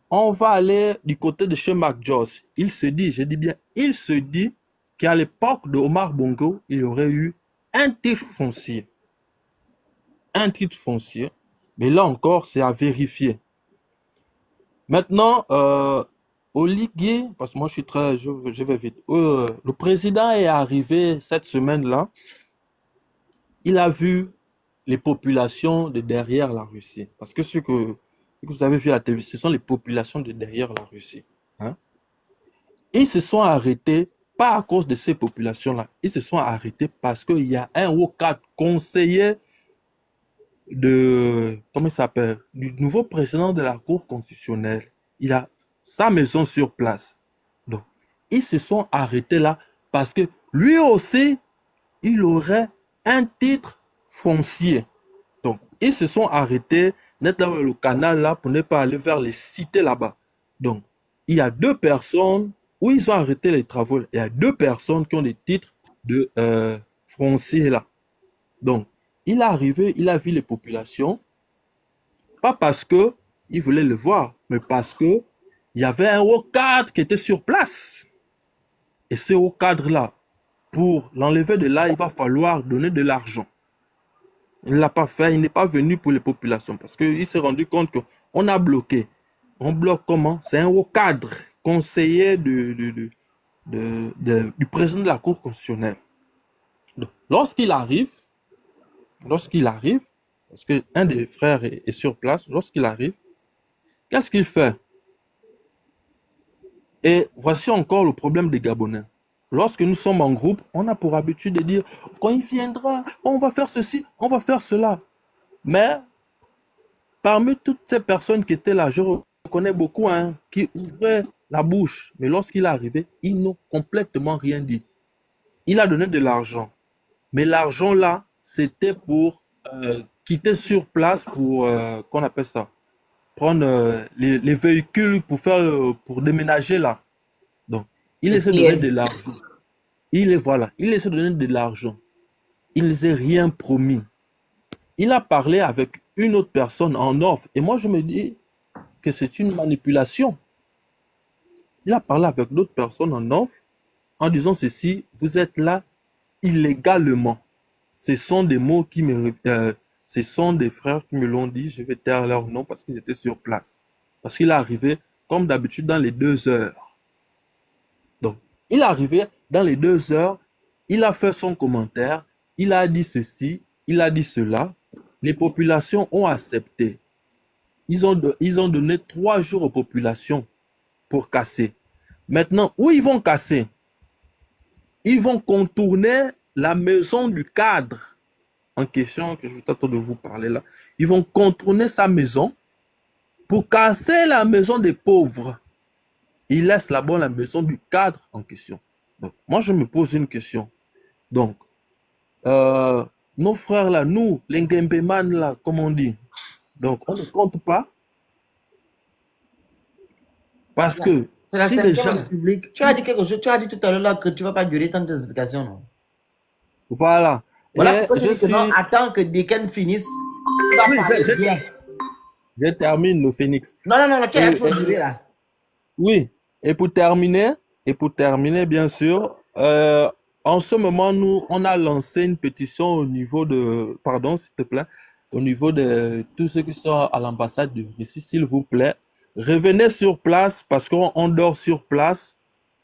On va aller du côté de chez Mac Joss. Il se dit, je dis bien, il se dit qu'à l'époque de Omar Bongo, il y aurait eu un titre foncier. Un titre foncier. Mais là encore, c'est à vérifier. Maintenant, Oligui, parce que moi je vais vite. Le président est arrivé cette semaine-là. Il a vu les populations de derrière la Russie. Parce que ce que vous avez vu à la télé, ce sont les populations de derrière la Russie. Hein? Ils se sont arrêtés, pas à cause de ces populations-là. Ils se sont arrêtés parce qu'il y a un haut cadre conseiller comment il s'appelle, du nouveau président de la Cour constitutionnelle. Il a sa maison sur place. Donc, ils se sont arrêtés là parce que lui aussi, il aurait un titre foncier. Donc, ils se sont arrêtés net là le canal là pour ne pas aller vers les cités là-bas. Donc, il y a deux personnes où ils ont arrêté les travaux. Il y a deux personnes qui ont des titres de foncier là. Donc, il est arrivé, il a vu les populations, pas parce que il voulait le voir, mais parce que il y avait un haut cadre qui était sur place. Et ce haut cadre-là, pour l'enlever de là, il va falloir donner de l'argent. Il ne l'a pas fait, il n'est pas venu pour les populations parce qu'il s'est rendu compte qu'on a bloqué. On bloque comment? C'est un haut cadre, conseiller du président de la Cour constitutionnelle. Donc, lorsqu'il arrive, parce qu'un des frères est sur place, lorsqu'il arrive, qu'est-ce qu'il fait? Et voici encore le problème des Gabonais. Lorsque nous sommes en groupe, on a pour habitude de dire, quand il viendra, on va faire ceci, on va faire cela. Mais, parmi toutes ces personnes qui étaient là, je reconnais beaucoup qui ouvraient la bouche. Mais lorsqu'il est arrivé, ils n'ont complètement rien dit. Il a donné de l'argent. Mais l'argent là, c'était pour quitter sur place pour, qu'on appelle ça, prendre les véhicules pour déménager là. Donc, il essaie de donner de l'argent. Il essaie de donner de l'argent. Il ne s'est rien promis. Il a parlé avec une autre personne en off. Et moi, je me dis que c'est une manipulation. Il a parlé avec d'autres personnes en off en disant ceci, vous êtes là illégalement. Ce sont des mots qui me... ce sont des frères qui me l'ont dit. Je vais taire leur nom parce qu'ils étaient sur place. Parce qu'il est arrivé, comme d'habitude, dans les 2 heures. Donc, il est arrivé dans les 2 heures. Il a fait son commentaire. Il a dit ceci. Il a dit cela. Les populations ont accepté. Ils ont donné 3 jours aux populations pour casser. Maintenant, où ils vont casser? Ils vont contourner la maison du cadre en question que je vais t'attendre de vous parler là. Ils vont contourner sa maison pour casser la maison des pauvres. Ils laissent là-bas la maison du cadre en question. Donc, moi, je me pose une question. Donc, nos frères là, nous, les Ngembeman là, comme on dit, donc on ne compte pas parce que C'est la si les cinquième gens... République. Tu as dit quelque chose, tu as dit tout à l'heure là que tu ne vas pas durer tant d'explications. Non? Voilà. Voilà Et pourquoi je je dis que non, suis... attends que Deken finisse. Tu vas Oui, parler bien. Je termine le Phoenix. Non, non, non, non, tu as Et, un peu duré là. oui, et pour terminer, bien sûr, en ce moment, nous, on a lancé une pétition au niveau de, pardon, s'il te plaît, au niveau de tous ceux qui sont à l'ambassade de Russie, s'il vous plaît, revenez sur place parce qu'on dort sur place.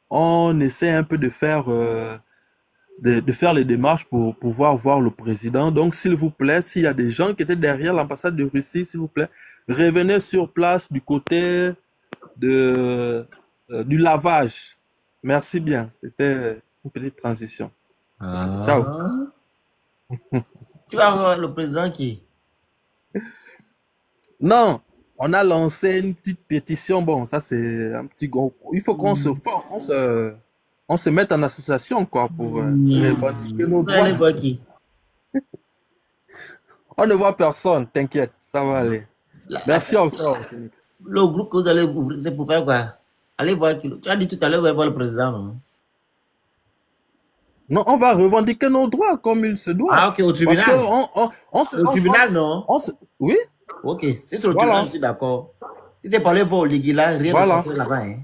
On essaie un peu de faire, de faire les démarches pour pouvoir voir le président. Donc, s'il vous plaît, s'il y a des gens qui étaient derrière l'ambassade de Russie, s'il vous plaît, revenez sur place du côté du lavage. Merci bien. C'était une petite transition. Ciao. Ah. Tu vas voir le président qui? Non, on a lancé une petite pétition. Bon, ça c'est un petit gros. Il faut qu'on se forme, on se mette en association quoi pour revendiquer nos Vous allez droits. voir qui? On ne voit personne, t'inquiète, ça va aller. Merci encore. Le groupe que vous allez ouvrir, c'est pour faire quoi? Allez voir qui. Tu as dit tout à l'heure, vous allez voir le président, non? Non, on va revendiquer nos droits comme il se doit. Ah, ok, au tribunal. Parce que Au tribunal, non? Oui, Ok, c'est sur le Voilà. tribunal, je suis d'accord. Si c'est pour aller voir Oligui là, rien Voilà. ne sortir là-bas. Hein.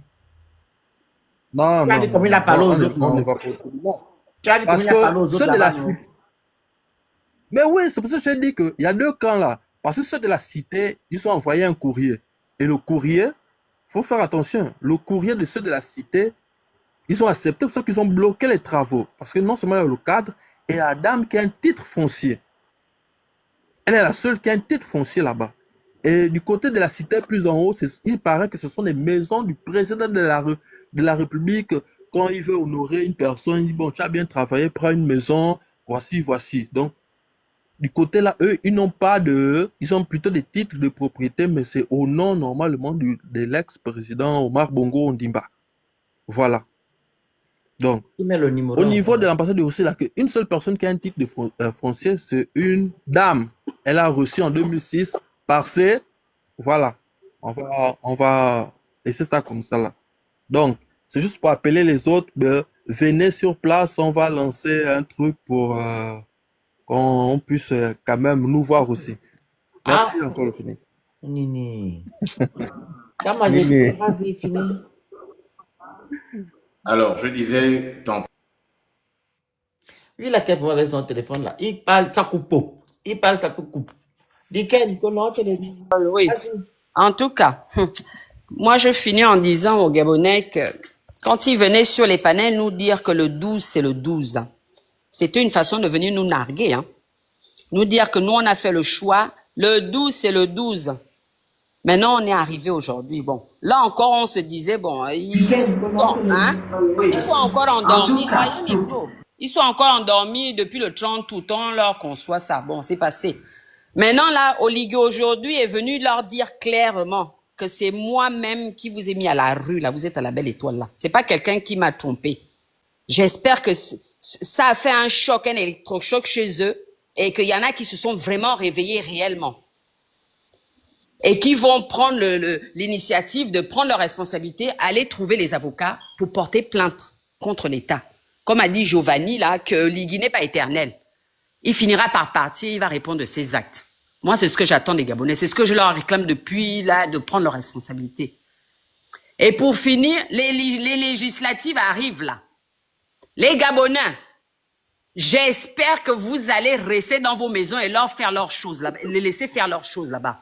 non, Tu as non, vu comment il a non, parlé on aux ne autres, on ne non? va pas au tribunal. Tu as vu comment Parce il a parlé aux que autres ceux de la là-bas, non? cité. Mais oui, c'est pour ça que j'ai dit qu'il y a deux camps là. Parce que ceux de la cité, ils ont envoyé un courrier. Et le courrier, il faut faire attention. Le courrier de ceux de la cité, ils ont accepté pour ça qu'ils ont bloqué les travaux. Parce que non seulement il y a le cadre, et la dame qui a un titre foncier. Elle est la seule qui a un titre foncier là-bas. Et du côté de la cité plus en haut, il paraît que ce sont des maisons du président de la République. Quand il veut honorer une personne, il dit, bon, tu as bien travaillé, prends une maison, voici, voici. Donc, du côté là, eux, ils n'ont pas ils ont plutôt des titres de propriété, mais c'est au nom normalement de l'ex-président Omar Bongo Ondimba. Voilà. Donc, Qui met le numéro au niveau encore? de l'ambassade de Russie, là, une seule personne qui a un titre de foncier, c'est une dame. Elle a reçu en 2006 par ses... Voilà. On va laisser ça comme ça là. Donc, c'est juste pour appeler les autres, venez sur place, on va lancer un truc pour qu'on puisse quand même nous voir aussi. Merci Ah, encore, le Phoenix. Nini. T'as mangé, Nini. vas-y, fini. Alors, je disais, Lui, il a quelqu'un avec son téléphone là. Il parle, ça coupe. Il parle, ça coupe. Dis qu'elle, comment tu l'as dit? Oui. Vas-y. En tout cas, moi, je finis en disant aux Gabonais que quand ils venaient sur les panels nous dire que le 12, c'est le 12, c'était une façon de venir nous narguer, hein. Nous dire que nous, on a fait le choix, le 12, c'est le 12. Maintenant, on est arrivé aujourd'hui. Bon, là encore, on se disait, bon, ils sont encore endormis. Ils sont encore endormis depuis le 30 août, on leur conçoit ça. Bon, c'est passé. Maintenant, là, Oligui aujourd'hui est venu leur dire clairement que c'est moi-même qui vous ai mis à la rue, là. Vous êtes à la Belle Étoile, là. C'est pas quelqu'un qui m'a trompé. J'espère que ça a fait un choc, un électrochoc chez eux et qu'il y en a qui se sont vraiment réveillés réellement. Et qui vont prendre l'initiative de prendre leur responsabilité, aller trouver les avocats pour porter plainte contre l'État. Comme a dit Giovanni, là, que Oligui n'est pas éternel. Il finira par partir, il va répondre de ses actes. Moi, c'est ce que j'attends des Gabonais. C'est ce que je leur réclame depuis, là, de prendre leurs responsabilités. Et pour finir, les législatives arrivent, là. Les Gabonais, j'espère que vous allez rester dans vos maisons et leur faire leurs choses là-bas, les laisser faire leurs choses là-bas.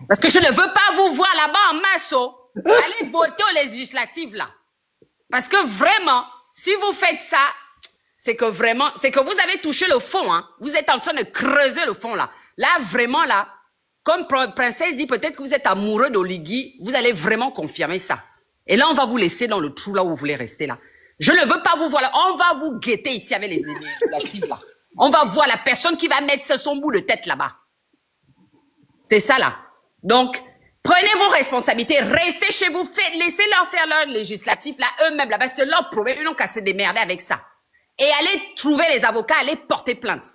Parce que je ne veux pas vous voir là-bas en masse. Allez voter aux législatives, là. Parce que vraiment, si vous faites ça, c'est que vous avez touché le fond, hein. Vous êtes en train de creuser le fond, là. Là, vraiment, là, comme Princesse dit, peut-être que vous êtes amoureux d'Oligui, vous allez vraiment confirmer ça. Et là, on va vous laisser dans le trou, là où vous voulez rester, là. Je ne veux pas vous voir là. On va vous guetter ici avec les législatives, là. On va voir la personne qui va mettre son bout de tête là-bas. C'est ça, là. Donc, prenez vos responsabilités, restez chez vous, laissez-leur faire leur législatif, là, eux-mêmes, là-bas, c'est leur problème, ils n'ont qu'à se démerder avec ça. Et allez trouver les avocats, allez porter plainte.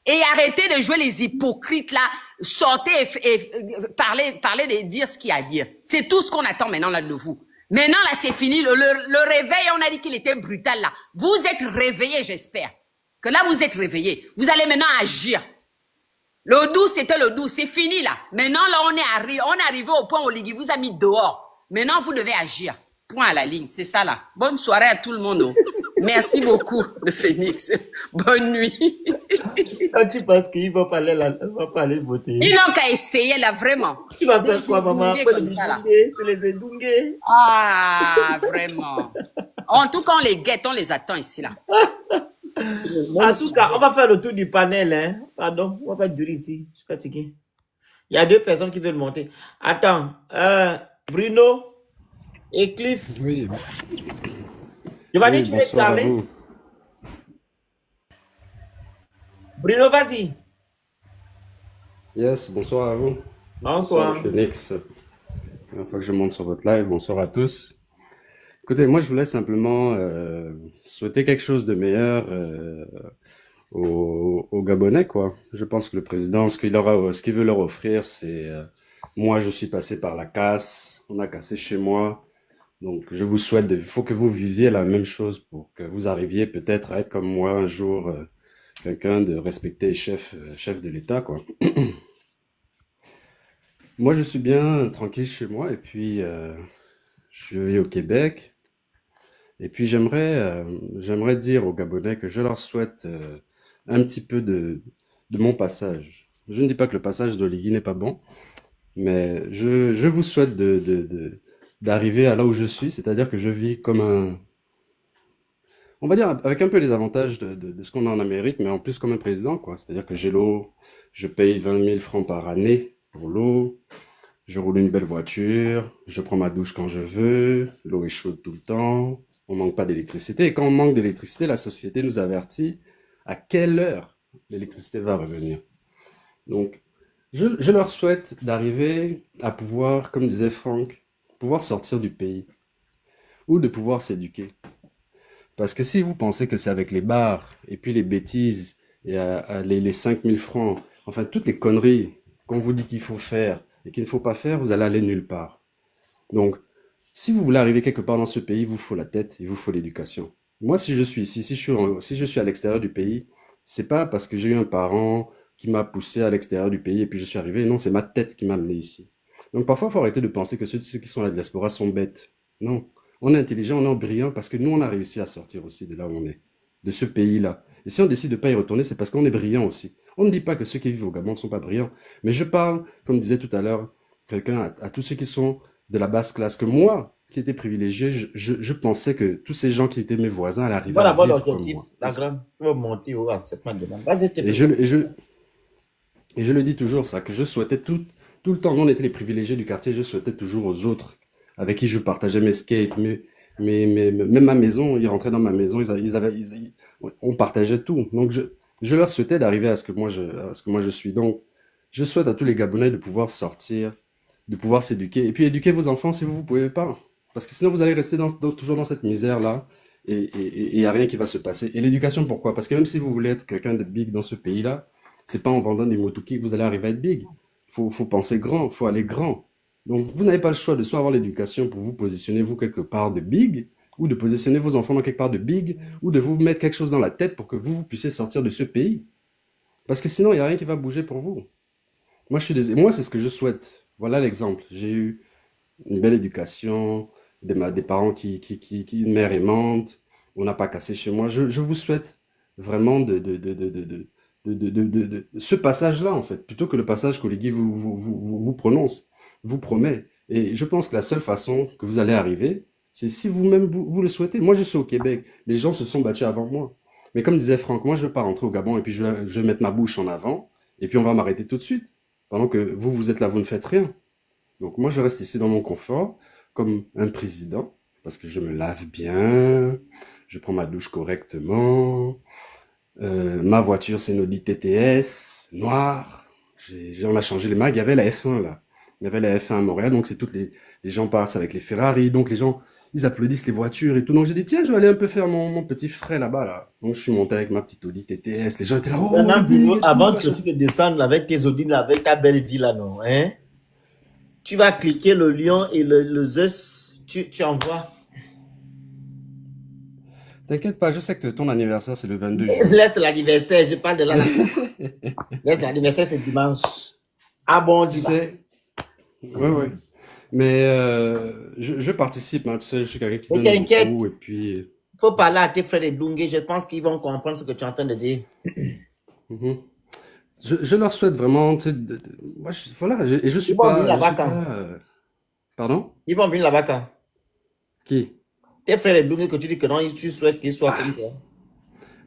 Et arrêtez de jouer les hypocrites, là, sortez et parlez de dire ce qu'il y a à dire. C'est tout ce qu'on attend maintenant, là, de vous. Maintenant, là, c'est fini, le réveil, on a dit qu'il était brutal, là. Vous êtes réveillés, j'espère. Que là, vous êtes réveillés. Vous allez maintenant agir. Le 12, c'était le 12. C'est fini, là. Maintenant, là, on est arrivé au point où Oligui vous a mis dehors. Maintenant, vous devez agir. Point à la ligne. C'est ça, là. Bonne soirée à tout le monde. Oh. Merci beaucoup, le Phénix. Bonne nuit. Quand tu penses qu'il va pas aller voter. Ils n'ont qu'à essayer, là, vraiment. Tu vas faire quoi, maman? Après Comme ça, là. C'est les Edungués. Ah, vraiment. En tout cas, on les guette, on les attend ici, là. En tout cas, on va faire le tour du panel. Hein. Pardon, on va pas durer ici. Je suis fatigué. Il y a deux personnes qui veulent monter. Attends, Bruno et Cliff. Oui, Giovanni, oui, tu veux bonsoir à parler? vous. Bruno, vas-y. Yes, bonsoir à vous. Bonsoir. Bonsoir Phoenix. Première fois que je monte sur votre live, bonsoir à tous. Écoutez, moi je voulais simplement souhaiter quelque chose de meilleur aux Gabonais, quoi. Je pense que le président, ce qu'il veut leur offrir, c'est moi je suis passé par la casse, on a cassé chez moi. Donc, je vous souhaite, il faut que vous visiez la même chose pour que vous arriviez peut-être à être comme moi un jour, quelqu'un de respecté chef de l'État, quoi. Moi, je suis bien tranquille chez moi et puis je vis au Québec. Et puis, j'aimerais dire aux Gabonais que je leur souhaite un petit peu de mon passage. Je ne dis pas que le passage d'Oligui n'est pas bon, mais je vous souhaite d'arriver à là où je suis, c'est-à-dire que je vis comme on va dire, avec un peu les avantages de ce qu'on a en Amérique, mais en plus comme un président, quoi. C'est-à-dire que j'ai l'eau, je paye 20 000 francs par année pour l'eau, je roule une belle voiture, je prends ma douche quand je veux, l'eau est chaude tout le temps, on manque pas d'électricité. Et quand on manque d'électricité, la société nous avertit à quelle heure l'électricité va revenir. Donc, je leur souhaite d'arriver à pouvoir, comme disait Franck, pouvoir sortir du pays ou de pouvoir s'éduquer. Parce que si vous pensez que c'est avec les bars et puis les bêtises et les 5 000 francs, enfin toutes les conneries qu'on vous dit qu'il faut faire et qu'il ne faut pas faire, vous allez aller nulle part. Donc, si vous voulez arriver quelque part dans ce pays, il vous faut la tête, il vous faut l'éducation. Moi, si je suis ici, si je suis à l'extérieur du pays, c'est pas parce que j'ai eu un parent qui m'a poussé à l'extérieur du pays et puis je suis arrivé. Non, c'est ma tête qui m'a amené ici. Donc parfois, il faut arrêter de penser que ceux qui sont à la diaspora sont bêtes. Non, on est intelligent, on est brillant parce que nous, on a réussi à sortir aussi de là où on est, de ce pays-là. Et si on décide de ne pas y retourner, c'est parce qu'on est brillant aussi. On ne dit pas que ceux qui vivent au Gabon ne sont pas brillants, mais je parle, comme disait tout à l'heure quelqu'un, à tous ceux qui sont de la basse classe, que moi, qui étais privilégié, je pensais que tous ces gens qui étaient mes voisins allaient arriver Voilà, à voilà vivre comme l'objectif. moi. La grande, tu vas monter au acceptement de demande. Vas-y, Et je le dis toujours, ça, que je souhaitais tout le temps, nous on était les privilégiés du quartier, je souhaitais toujours aux autres, avec qui je partageais mes skates, même ma maison, ils rentraient dans ma maison, on partageait tout. Donc je leur souhaitais d'arriver à ce que moi je suis. Donc je souhaite à tous les Gabonais de pouvoir sortir, de pouvoir s'éduquer, et puis éduquer vos enfants si vous pouvez pas. Parce que sinon vous allez rester toujours dans cette misère-là, et il n'y a rien qui va se passer. Et l'éducation, pourquoi? Parce que même si vous voulez être quelqu'un de big dans ce pays-là, c'est pas en vendant des motoukis que vous allez arriver à être big. Faut penser grand, faut aller grand. Donc, vous n'avez pas le choix de soit avoir l'éducation pour vous positionner, vous, quelque part de big, ou de positionner vos enfants dans quelque part de big, ou de vous mettre quelque chose dans la tête pour que vous puissiez sortir de ce pays. Parce que sinon, il n'y a rien qui va bouger pour vous. Moi, moi, c'est ce que je souhaite. Voilà l'exemple. J'ai eu une belle éducation, des parents une mère aimante, on n'a pas cassé chez moi. Je vous souhaite vraiment ce passage-là, en fait, plutôt que le passage qu'Oligui vous prononce, vous promet. Et je pense que la seule façon que vous allez arriver, c'est si vous-même vous le souhaitez. Moi, je suis au Québec. Les gens se sont battus avant moi. Mais comme disait Franck, moi, je ne veux pas rentrer au Gabon et puis je vais mettre ma bouche en avant et puis on va m'arrêter tout de suite. Pendant que vous êtes là, vous ne faites rien. Donc moi, je reste ici dans mon confort, comme un président, parce que je me lave bien, je prends ma douche correctement, ma voiture, c'est une Audi TTS, noire, on a changé les marques, il y avait la F1 là, il y avait la F1 à Montréal, donc c'est les gens passent avec les Ferrari, donc les gens, ils applaudissent les voitures et tout, donc j'ai dit, tiens, je vais aller un peu faire mon petit frais là-bas, là. Donc je suis monté avec ma petite Audi TTS, les gens étaient là, oh, avant que tu te descendes avec tes Audi, avec ta belle vie là, non, hein? Tu vas cliquer le lion et le Zeus, tu envoies. T'inquiète pas, je sais que ton anniversaire, c'est le 22 juillet. Laisse l'anniversaire, je parle de la... Laisse l'anniversaire, c'est dimanche. Ah bon, Tu dis sais, ouais. Mais je participe, hein, tu sais, je suis quelqu'un qui Ne donne beaucoup, t'inquiète, et puis... il faut parler à tes frères de Dungue, je pense qu'ils vont comprendre ce que tu es en train de dire. mhm. Je leur souhaite vraiment, tu sais, moi, voilà, et je Ils suis vont venir pas, là-bas quand? Pardon? Ils vont venir là-bas quand? Qui? Tes frères de Dungue que tu dis que non, tu souhaites qu'ils soient comme toi.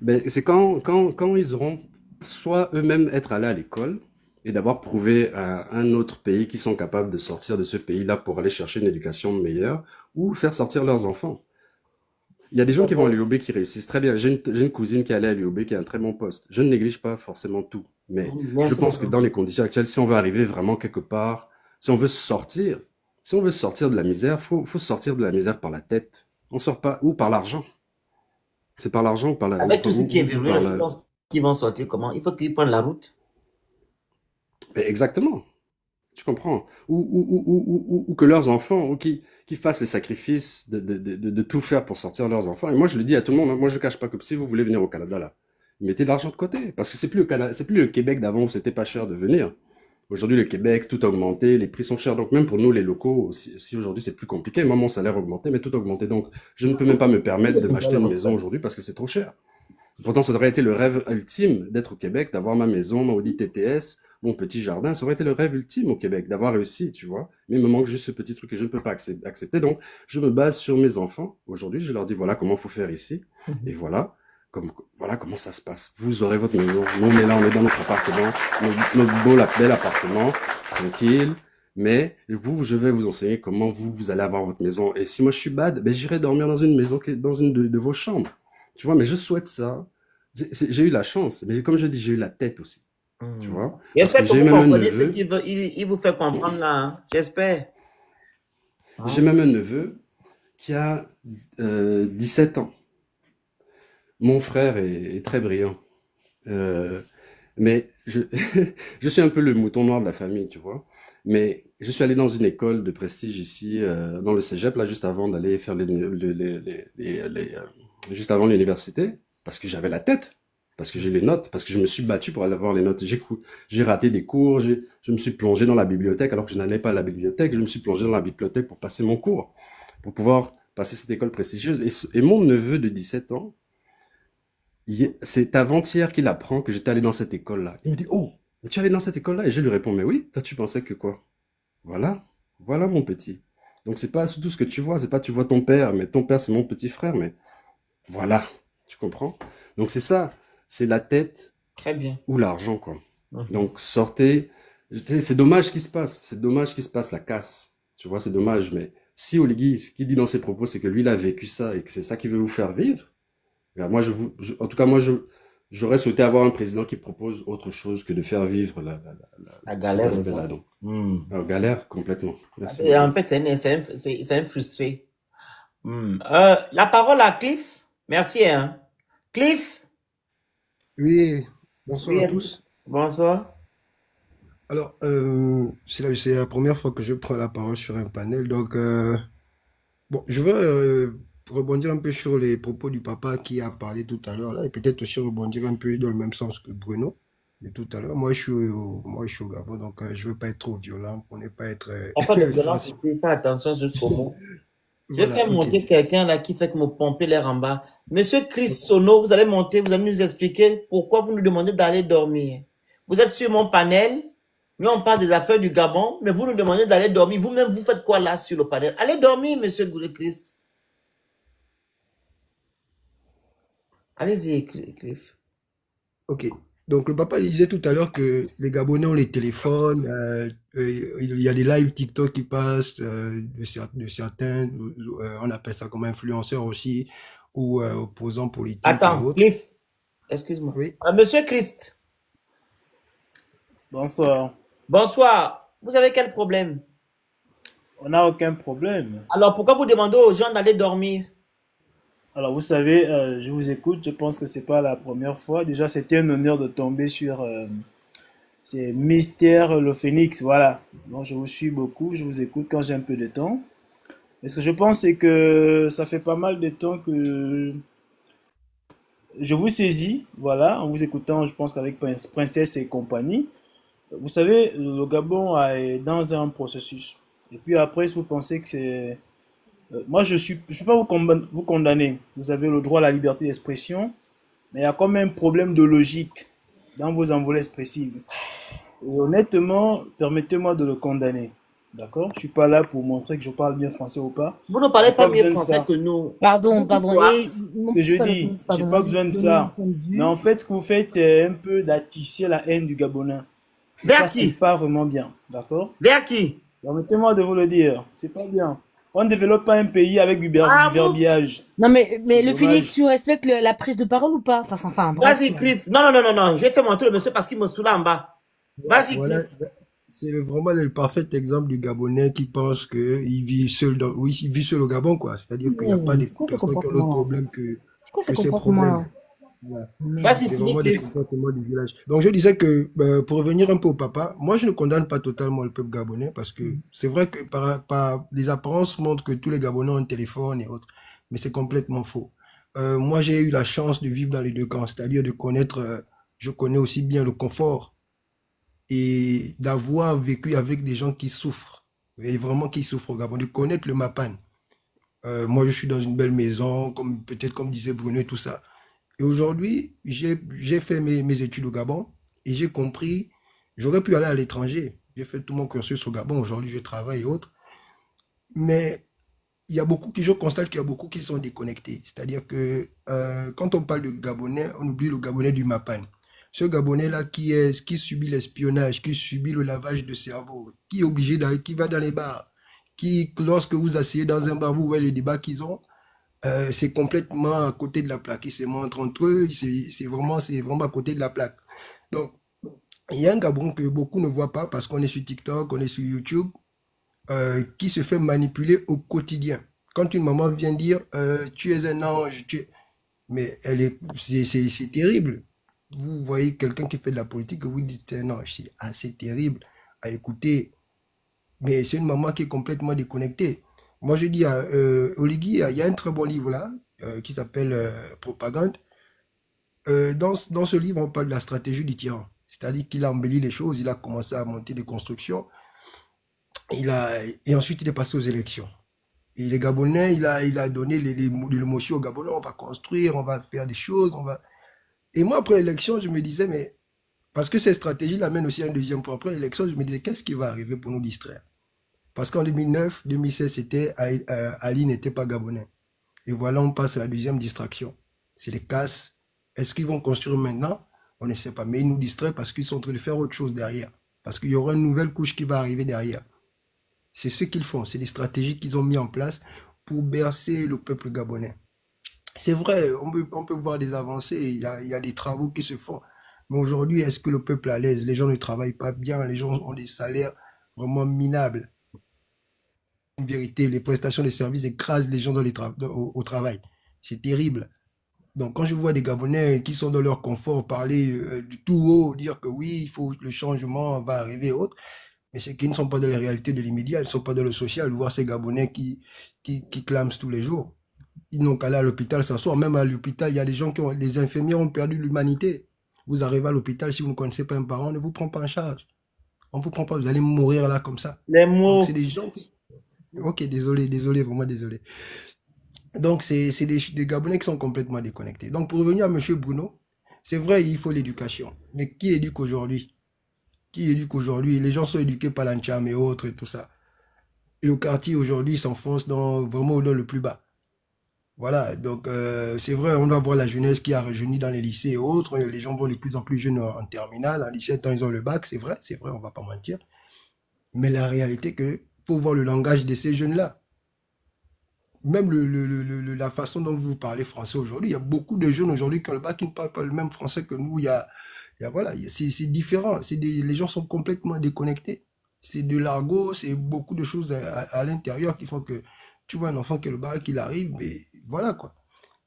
Ben, c'est quand ils auront soit eux-mêmes être allés à l'école et d'avoir prouvé à un autre pays qu'ils sont capables de sortir de ce pays-là pour aller chercher une éducation meilleure ou faire sortir leurs enfants. Il y a des gens qui vont à l'UOB qui réussissent très bien. J'ai une cousine qui est allée à l'UOB qui a un très bon poste. Je ne néglige pas forcément tout, mais je Merci pense que beaucoup. dans les conditions actuelles, si on veut arriver vraiment quelque part, si on veut sortir de la misère, faut sortir de la misère par la tête. On sort pas, ou par l'argent. C'est par l'argent ou par la, Avec tout ce qui est ou verrouillé, par là, tu la... penses qu'ils vont sortir comment? Il faut qu'ils prennent la route. Mais exactement. Tu comprends? Ou que leurs enfants, ou qui fassent les sacrifices de tout faire pour sortir leurs enfants. Et moi, je le dis à tout le monde, hein, moi, je ne cache pas que si vous voulez venir au Canada, là, mettez de l'argent de côté. Parce que c'est plus le Canada, c'est plus le Québec d'avant où c'était pas cher de venir. Aujourd'hui, le Québec, tout a augmenté, les prix sont chers. Donc, même pour nous, les locaux, si aujourd'hui, c'est plus compliqué. Moi, mon salaire a augmenté, mais tout a augmenté. Donc, je ne peux même pas me permettre de m'acheter une maison aujourd'hui parce que c'est trop cher. Pourtant, ça aurait été le rêve ultime d'être au Québec, d'avoir ma maison, ma Audi TTS, mon petit jardin. Ça aurait été le rêve ultime au Québec, d'avoir réussi, tu vois. Mais il me manque juste ce petit truc que je ne peux pas accepter. Donc, je me base sur mes enfants. Aujourd'hui, je leur dis, voilà comment faut faire ici. Et voilà comment ça se passe. Vous aurez votre maison. Nous, on est là, on est dans notre appartement, notre beau, bel appartement, tranquille. Mais vous, je vais vous enseigner comment vous allez avoir votre maison. Et si moi, je suis bad, ben, j'irai dormir dans une maison, dans une de vos chambres. Tu vois, mais je souhaite ça. J'ai eu la chance, mais comme je dis, j'ai eu la tête aussi. Tu vois? Parce J'espère que que j'ai vous même un comprenez ce neveu, qu'il vous fait comprendre là. Hein. J'espère. j'ai même un neveu qui a 17 ans. Mon frère est très brillant. Mais je suis un peu le mouton noir de la famille, tu vois. Mais je suis allé dans une école de prestige ici, dans le cégep, là, juste avant d'aller faire juste avant l'université, parce que j'avais la tête, parce que j'ai les notes, parce que je me suis battu pour aller avoir les notes. J'ai raté des cours, je me suis plongé dans la bibliothèque alors que je n'allais pas à la bibliothèque. Je me suis plongé dans la bibliothèque pour passer mon cours, pour pouvoir passer cette école prestigieuse. Et mon neveu de 17 ans, c'est avant-hier qu'il apprend que j'étais allé dans cette école-là. Il me dit, oh, mais tu es allé dans cette école-là? Et je lui réponds, mais oui, toi tu pensais que quoi? Voilà mon petit. Donc c'est pas tout ce que tu vois, c'est pas tu vois ton père, mais ton père c'est mon petit frère, mais voilà, tu comprends? Donc c'est ça, c'est la tête Très bien. ou l'argent, quoi. Donc sortez, c'est dommage ce qui se passe, la casse, tu vois, c'est dommage, mais si Oligui, ce qu'il dit dans ses propos, c'est que lui, il a vécu ça et que c'est ça qu'il veut vous faire vivre, ben moi, en tout cas, moi, j'aurais souhaité avoir un président qui propose autre chose que de faire vivre La cet galère. aspect-là, donc. Galère complètement. Merci Et en beaucoup. fait, c'est un frustré. La parole à Cliff. Merci. Hein. Cliff. Oui, bonsoir Oui. à tous. Bonsoir. Alors, c'est la première fois que je prends la parole sur un panel, donc bon, je veux rebondir un peu sur les propos du papa qui a parlé tout à l'heure là, et peut-être aussi rebondir un peu dans le même sens que Bruno de tout à l'heure. Moi, je suis au Gabon, donc je veux pas être trop violent pour ne pas être Pas de violence sensible. ici, fais attention jusqu'au mot. Je vais Voilà, faire ok. monter quelqu'un là qui fait que me pomper l'air en bas. Monsieur Chris Sono, vous allez monter, vous allez nous expliquer pourquoi vous nous demandez d'aller dormir. Vous êtes sur mon panel, nous on parle des affaires du Gabon, mais vous nous demandez d'aller dormir. Vous-même, vous faites quoi là sur le panel? Allez dormir, monsieur Christ. Allez-y, Cliff. Ok. Donc, le papa disait tout à l'heure que les Gabonais ont les téléphones, il y a des lives TikTok qui passent de certains, on appelle ça comme influenceurs aussi, ou opposants politiques et Attends, autres. Cliff, excuse-moi. Oui. Monsieur Christ, Bonsoir. bonsoir. Vous avez quel problème? On n'a aucun problème. Alors, pourquoi vous demandez aux gens d'aller dormir? Alors, vous savez, je vous écoute. Je pense que c'est pas la première fois. Déjà, c'était un honneur de tomber sur c'est Mystère le Phénix. Voilà. Donc, je vous suis beaucoup. Je vous écoute quand j'ai un peu de temps. Et ce que je pense, c'est que ça fait pas mal de temps que je vous saisis, voilà, en vous écoutant, je pense qu'avec Princesse et compagnie. Vous savez, le Gabon est dans un processus. Et puis après, si vous pensez que c'est... moi, je peux pas vous condamner. Vous avez le droit à la liberté d'expression, mais il y a quand même un problème de logique dans vos envolées expressives. Et honnêtement, permettez-moi de le condamner. D'accord? Je suis pas là pour montrer que je parle bien français ou pas. Vous ne parlez J'ai pas pas mieux besoin de français ça. que nous. Pardon, Vous pardon. quoi? Et mon Que petit je frère, dis, j'ai pardon, pas moi, besoin de je vais donner mon ça. point de Mais vue. en fait, ce que vous faites, c'est un peu d'attiser la haine du Gabonais. Et Vers ça, c'est qui? pas vraiment bien. D'accord? Vers qui? Permettez-moi de vous le dire. C'est pas bien. On ne développe pas un pays avec du Ah, vous... verbiage. Non, mais C'est le Phoenix, dommage. tu respectes la prise de parole ou pas? Enfin, bref. Vas-y, Cliff. Non, non, non, non, non. J'ai fait montrer le monsieur parce qu'il me saoule en bas. Vas-y, Voilà, Cliff. c'est vraiment le parfait exemple du Gabonais qui pense qu'il vit seul oui, il vit seul au Gabon, quoi. C'est-à-dire qu'il n'y a pas Mais de c'est quoi ce personnes qui ont d'autres comportement-là, en problèmes fait? C'est quoi ce que ces problèmes. comportement-là? Voilà. Merde. Vas-y, C'est finis, vraiment des Cliff. comportements du village. Donc je disais que, pour revenir un peu au papa, moi je ne condamne pas totalement le peuple gabonais parce que c'est vrai que par les apparences montrent que tous les Gabonais ont un téléphone et autres, mais c'est complètement faux. Moi j'ai eu la chance de vivre dans les deux camps, c'est-à-dire de connaître, je connais aussi bien le confort et d'avoir vécu avec des gens qui souffrent, et vraiment qui souffrent au Gabon, de connaître le Mapan. Moi je suis dans une belle maison, peut-être comme disait Bruno et tout ça. Et aujourd'hui, j'ai fait mes études au Gabon et j'ai compris, j'aurais pu aller à l'étranger. J'ai fait tout mon cursus au Gabon, aujourd'hui je travaille et autres. Mais je constate qu'il y a beaucoup qui sont déconnectés. C'est-à-dire que quand on parle de Gabonais, on oublie le Gabonais du Mapan. Ce Gabonais-là qui subit l'espionnage, qui subit le lavage de cerveau, qui est obligé d'aller, qui va dans les bars, qui, lorsque vous asseyez dans un bar, vous voyez les débats qu'ils ont, c'est complètement à côté de la plaque. Ils se montrent entre eux, c'est vraiment à côté de la plaque. Donc, il y a un Gabon que beaucoup ne voient pas parce qu'on est sur TikTok, on est sur YouTube, qui se fait manipuler au quotidien. Quand une maman vient dire tu es un ange, mais c'est terrible. Vous voyez quelqu'un qui fait de la politique et vous dites c'est un ange, c'est assez terrible à écouter. Mais c'est une maman qui est complètement déconnectée. Moi, je dis à Oligui, il y a un très bon livre là, qui s'appelle Propagande. Dans ce livre, on parle de la stratégie du tyran. C'est-à-dire qu'il a embelli les choses, il a commencé à monter des constructions. Et ensuite, il est passé aux élections. Et les Gabonais, il a donné l'émotion aux Gabonais, on va construire, on va faire des choses, Et moi, après l'élection, je me disais, mais... Parce que cette stratégie l'amène aussi à un deuxième point. Après l'élection, je me disais, qu'est-ce qui va arriver pour nous distraire? Parce qu'en 2009, 2016, Ali n'était pas gabonais. Et voilà, on passe à la deuxième distraction. C'est les casses. Est-ce qu'ils vont construire maintenant? On ne sait pas. Mais ils nous distraient parce qu'ils sont en train de faire autre chose derrière. Parce qu'il y aura une nouvelle couche qui va arriver derrière. C'est ce qu'ils font. C'est des stratégies qu'ils ont mis en place pour bercer le peuple gabonais. C'est vrai, on peut voir des avancées. Il y a des travaux qui se font. Mais aujourd'hui, est-ce que le peuple est à l'aise? Les gens ne travaillent pas bien. Les gens ont des salaires vraiment minables. En vérité, les prestations de services écrasent les gens au travail. C'est terrible. Donc, quand je vois des Gabonais qui sont dans leur confort parler du tout haut, dire que oui, il faut le changement va arriver et autres, mais c'est qu'ils ne sont pas dans la réalité de l'immédiat, ils ne sont pas dans le social. Voir ces Gabonais qui clament tous les jours. Ils n'ont qu'à aller à l'hôpital s'asseoir. Même à l'hôpital, il y a des gens les infirmiers ont perdu l'humanité. Vous arrivez à l'hôpital, si vous ne connaissez pas un parent, on ne vous prend pas en charge. On ne vous prend pas, vous allez mourir là comme ça. Les mots. C'est des gens qui... Ok, désolé, vraiment désolé. Donc, c'est des Gabonais qui sont complètement déconnectés. Donc, pour revenir à M. Bruno, c'est vrai, il faut l'éducation. Mais qui éduque aujourd'hui? Qui éduque aujourd'hui? Les gens sont éduqués par l'Ancham et autres et tout ça. Et le quartier aujourd'hui s'enfonce vraiment dans le plus bas. Voilà, donc c'est vrai, on doit voir la jeunesse qui a rajeuni dans les lycées et autres. Les gens vont de plus en plus jeunes en terminale. En 17 ans, ils ont le bac, c'est vrai, on va pas mentir. Mais la réalité, que faut voir le langage de ces jeunes-là. Même la façon dont vous parlez français aujourd'hui, il y a beaucoup de jeunes aujourd'hui qui ont le bac qui ne parlent pas le même français que nous. Voilà, c'est différent. Les gens sont complètement déconnectés. C'est de l'argot, c'est beaucoup de choses à l'intérieur qui font que tu vois un enfant qui a le bac, il arrive, mais voilà quoi.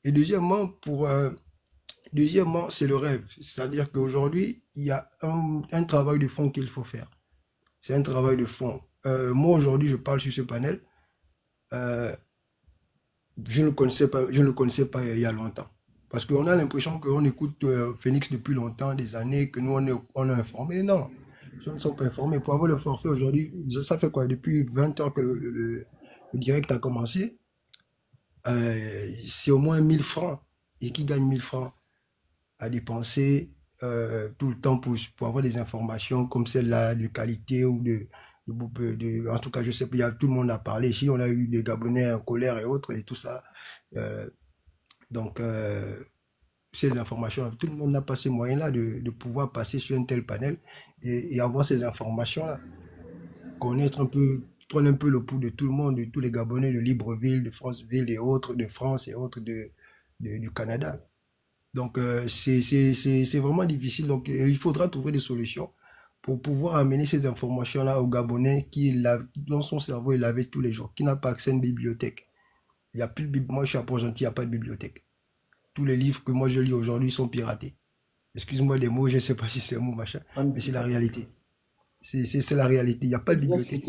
Et deuxièmement, c'est le rêve. C'est-à-dire qu'aujourd'hui, il y a un travail de fond qu'il faut faire. C'est un travail de fond. Moi, aujourd'hui, je parle sur ce panel. Je ne le connaissais pas il y a longtemps. Parce qu'on a l'impression qu'on écoute Phoenix depuis longtemps, des années, que nous, on est informés. Non, ils ne sont pas informés. Pour avoir le forfait aujourd'hui, ça fait quoi? Depuis 20 heures que le direct a commencé. C'est au moins 1000 francs. Et qui gagne 1000 francs à dépenser tout le temps pour avoir des informations comme celle-là, de qualité ou en tout cas, je sais pas, tout le monde a parlé ici, on a eu des Gabonais en colère et autres et tout ça. Donc, ces informations, tout le monde n'a pas ces moyens-là de pouvoir passer sur un tel panel et avoir ces informations-là. Connaître un peu, prendre un peu le pouls de tout le monde, de tous les Gabonais de Libreville, de Franceville et autres, de France et autres du Canada. Donc, c'est vraiment difficile. Donc, il faudra trouver des solutions pour pouvoir amener ces informations-là aux Gabonais dans son cerveau, il l'avait tous les jours, qui n'a pas accès à une bibliothèque. Il y a plus de moi, je suis à Port-Gentil, il n'y a pas de bibliothèque. Tous les livres que moi je lis aujourd'hui sont piratés. Excuse-moi les mots, je ne sais pas si c'est un mot machin, mais c'est la réalité. C'est la réalité. Il n'y a pas de bibliothèque.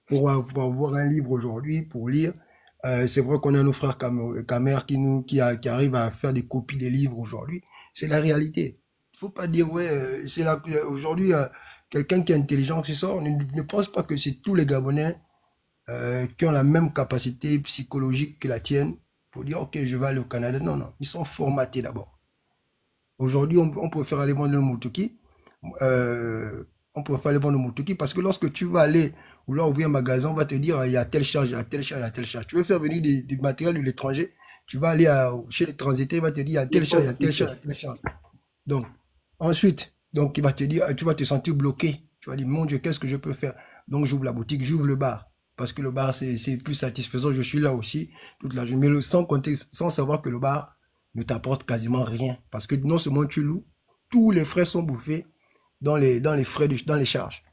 Pour avoir un livre aujourd'hui, pour lire, c'est vrai qu'on a nos frères Camer qui arrivent à faire des copies des livres aujourd'hui. C'est la réalité. Il ne faut pas dire, ouais, c'est là aujourd'hui, quelqu'un qui est intelligent qui sort, ne pense pas que c'est tous les Gabonais qui ont la même capacité psychologique que la tienne pour dire, ok, je vais aller au Canada. Non, non, ils sont formatés d'abord. Aujourd'hui, on préfère aller vendre le Moutouki. On préfère aller vendre le Moutouki parce que lorsque tu vas aller vouloir ouvrir un magasin, on va te dire, il y a telle charge, il y a telle charge, il y a telle charge. Tu veux faire venir du matériel de l'étranger, tu vas aller chez les transitaires, il va te dire, il y a telle charge, il y a telle charge, il y a telle charge. Donc, ensuite, il va te dire, tu vas te sentir bloqué. Tu vas dire, mon Dieu, qu'est-ce que je peux faire? Donc, j'ouvre la boutique, j'ouvre le bar. Parce que le bar, c'est plus satisfaisant. Je suis là aussi toute la journée. Mais sans savoir que le bar ne t'apporte quasiment rien. Parce que non seulement tu loues, tous les frais sont bouffés dans les frais, dans les charges.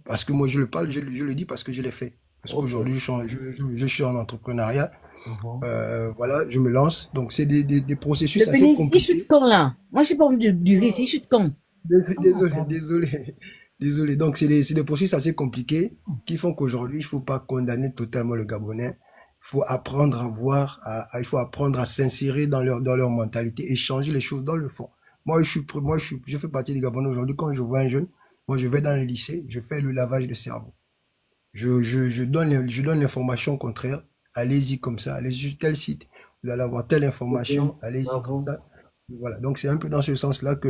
Parce que moi, je le dis parce que je l'ai fait. Parce qu'aujourd'hui, je suis en entrepreneuriat. Voilà, je me lance. Donc, c'est des processus assez compliqués. Il chute quand, là? Moi, je n'ai pas envie de durer. Il chute quand? Désolé. Donc, c'est des processus assez compliqués qui font qu'aujourd'hui, il ne faut pas condamner totalement le Gabonais. Il faut apprendre il faut apprendre à s'insérer dans leur mentalité et changer les choses dans le fond. Moi, je fais partie des Gabonais aujourd'hui. Quand je vois un jeune, moi, je vais dans le lycée, je fais le lavage de cerveau. Je donne l'information contraire. Allez-y comme ça, allez-y sur tel site. Vous allez avoir telle information, allez-y comme ça. Voilà. Donc, c'est un peu dans ce sens-là que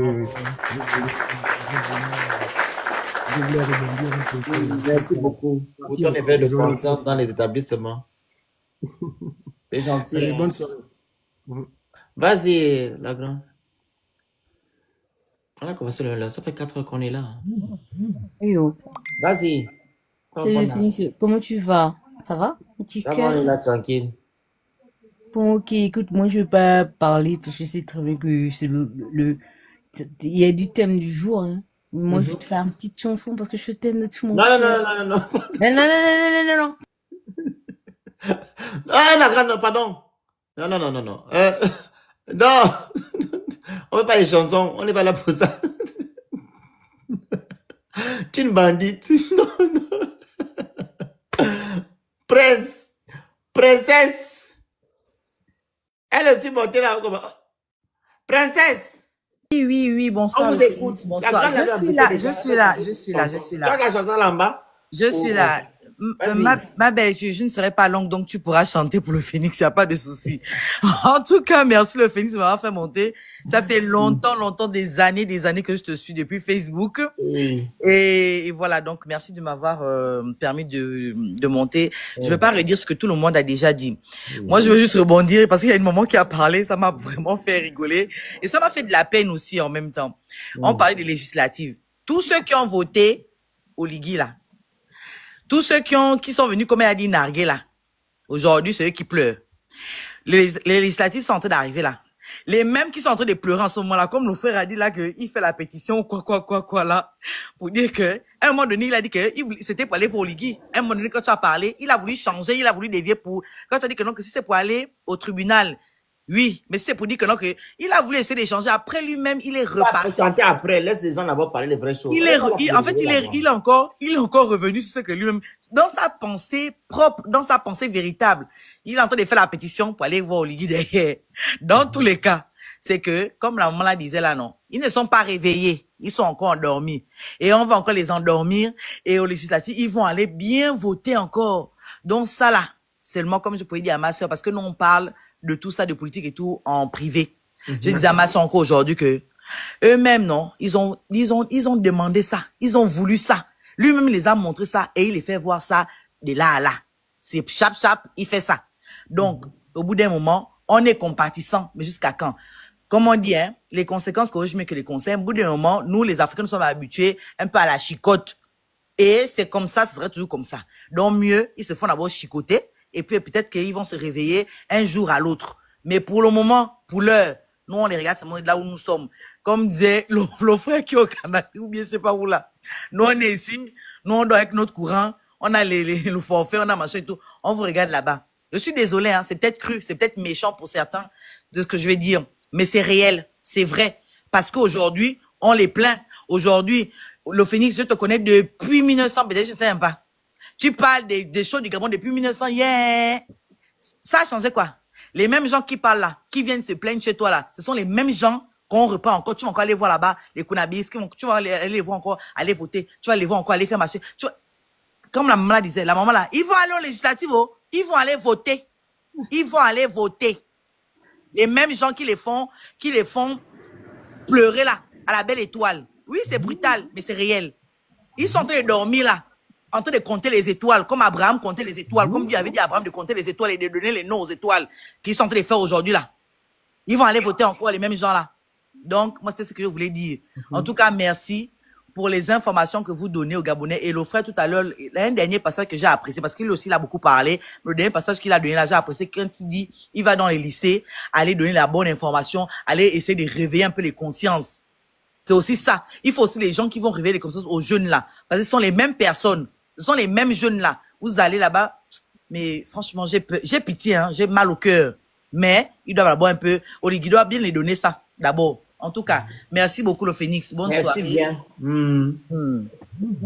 je voulais rebondir un peu. Merci beaucoup. Pour ton éveil de conscience dans les établissements. C'est gentil. Allez, bonne soirée. Vas-y, la grande. On a commencé là. Ça fait 4 heures qu'on est là. Yo. Vas-y. Comment tu vas? Ça va? Petit cœur. Ça va, on est là tranquille. Bon, ok, écoute, moi je vais pas parler parce que je sais très bien que c'est il y a du thème du jour, hein. Moi, je vais te faire une petite chanson parce que je t'aime de tout mon cœur. Non. Non. Ah, la grande, pardon. Non. Non. On veut pas les chansons. On n'est pas là pour ça. Tu es une bandite. Non. Princesse. Elle aussi montée là. Princesse. Oui, bonsoir. Bonsoir. Je suis là. Tu as la chanson là en bas? Je suis là. Ma belle, je ne serai pas longue, donc tu pourras chanter pour le Phoenix, il n'y a pas de souci. En tout cas, merci le Phoenix de m'avoir fait monter. Ça fait longtemps, des années que je te suis depuis Facebook. Et voilà, donc merci de m'avoir permis de monter. Je ne vais pas redire ce que tout le monde a déjà dit. Moi, je veux juste rebondir parce qu'il y a une maman qui a parlé, ça m'a vraiment fait rigoler. Et ça m'a fait de la peine aussi en même temps. On parlait des législatives. Tous ceux qui ont voté au Ligui, là, tous ceux qui sont venus, comme elle a dit, narguer là. Aujourd'hui, c'est eux qui pleurent. Les législatives sont en train d'arriver là. Les mêmes qui sont en train de pleurer en ce moment-là, comme le frère a dit là qu'il fait la pétition, quoi là, pour dire que, à un moment donné, il a dit que c'était pour aller pour Oligui. À un moment donné, quand tu as parlé, il a voulu changer, il a voulu dévier quand tu as dit que non, que si c'est pour aller au tribunal, Oui, mais c'est pour dire que non, que il a voulu essayer d'échanger. Après lui-même, il est On va reparti. présenter après, laisse les gens d'abord parler les vraies choses. En fait, il est encore revenu sur ce que lui-même, dans sa pensée propre, dans sa pensée véritable. Il est en train de faire la pétition pour aller voir Oligui derrière. Dans tous les cas, c'est que, comme la maman la disait là, non, ils ne sont pas réveillés. Ils sont encore endormis. Et on va encore les endormir. Et au législatif, ils vont aller bien voter encore. Donc ça là, seulement comme je pouvais dire à ma soeur, parce que nous on parle de tout ça, de politique et tout en privé. Je disais à ma soeur encore aujourd'hui que eux-mêmes, non, ils ont demandé ça. Ils ont voulu ça. Lui-même, il les a montré ça et il les fait voir ça de là à là. C'est chap, il fait ça. Donc, au bout d'un moment, on est compatissant. Mais jusqu'à quand? Comme on dit, hein, les conséquences corrigent mieux que les conseils. Au bout d'un moment, nous, les Africains, nous sommes habitués un peu à la chicote. Et c'est comme ça, ce serait toujours comme ça. Donc, mieux, ils se font d'abord chicoter. Et puis, peut-être qu'ils vont se réveiller un jour à l'autre. Mais pour le moment, pour l'heure, nous, on les regarde seulement de là où nous sommes. Comme disait le frère qui est au Canada, ou bien je sais pas où là. Nous, on est ici. Nous, on doit avec notre courant. On a le forfait, on a machin et tout. On vous regarde là-bas. Je suis désolé, hein. C'est peut-être cru, c'est peut-être méchant pour certains de ce que je vais dire. Mais c'est réel. C'est vrai. Parce qu'aujourd'hui, on les plaint. Aujourd'hui, le Phénix, je te connais depuis 1900, peut-être je ne sais même pas. Tu parles des choses du Gabon depuis 1900, yeah. Ça a changé quoi? Les mêmes gens qui parlent là, qui viennent se plaindre chez toi là, ce sont les mêmes gens qu'on reprend encore. Tu vas encore aller voir là-bas, les Kounabis, tu vas aller les voir encore, aller voter. Tu vas les voir encore, aller faire marcher. Comme la maman là disait, la maman là, ils vont aller au législatif, oh, ils vont aller voter. Ils vont aller voter. Les mêmes gens qui les font pleurer là, à la belle étoile. Oui, c'est brutal, mais c'est réel. Ils sont en train de dormir là, en train de compter les étoiles, comme Abraham comptait les étoiles, comme Dieu avait dit à Abraham de compter les étoiles et de donner les noms aux étoiles qu'ils sont en train de faire aujourd'hui là. Ils vont aller voter encore les mêmes gens là. Donc, moi, c'était ce que je voulais dire. En tout cas, merci pour les informations que vous donnez aux Gabonais. Et le frère, tout à l'heure, un dernier passage que j'ai apprécié, parce qu'il aussi, il a beaucoup parlé. Le dernier passage qu'il a donné là, j'ai apprécié quand il dit, il va dans les lycées, aller donner la bonne information, aller essayer de réveiller un peu les consciences. C'est aussi ça. Il faut aussi les gens qui vont réveiller les consciences aux jeunes là. Parce que ce sont les mêmes personnes. Ce sont les mêmes jeunes là. Vous allez là-bas. Mais franchement, j'ai pitié, hein. J'ai mal au cœur. Mais, ils doivent d'abord un peu, Oligui doit bien les donner ça, d'abord. En tout cas, merci beaucoup le Phénix. Bonne soirée. Merci bien.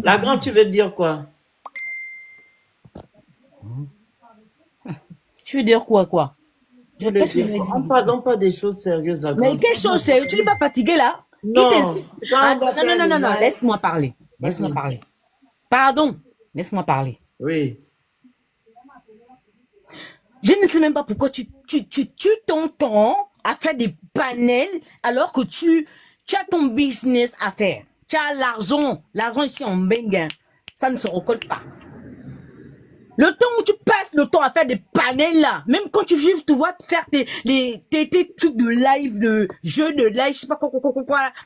La grande, tu veux dire quoi? Tu veux dire quoi? On parle pas des choses sérieuses, la grande. Mais quelle chose sérieuse? Tu n'es pas fatigué là? Non. Non, laisse-moi parler. Laisse-moi parler. Pardon, laisse-moi parler. Oui. Je ne sais même pas pourquoi tu t'entends à faire des panels alors que tu as ton business à faire. Tu as l'argent ici en bengue. Ça ne se recolle pas. Le temps où tu passes le temps à faire des panels là, même quand tu vois faire tes trucs de live, de jeux de live, je sais pas quoi,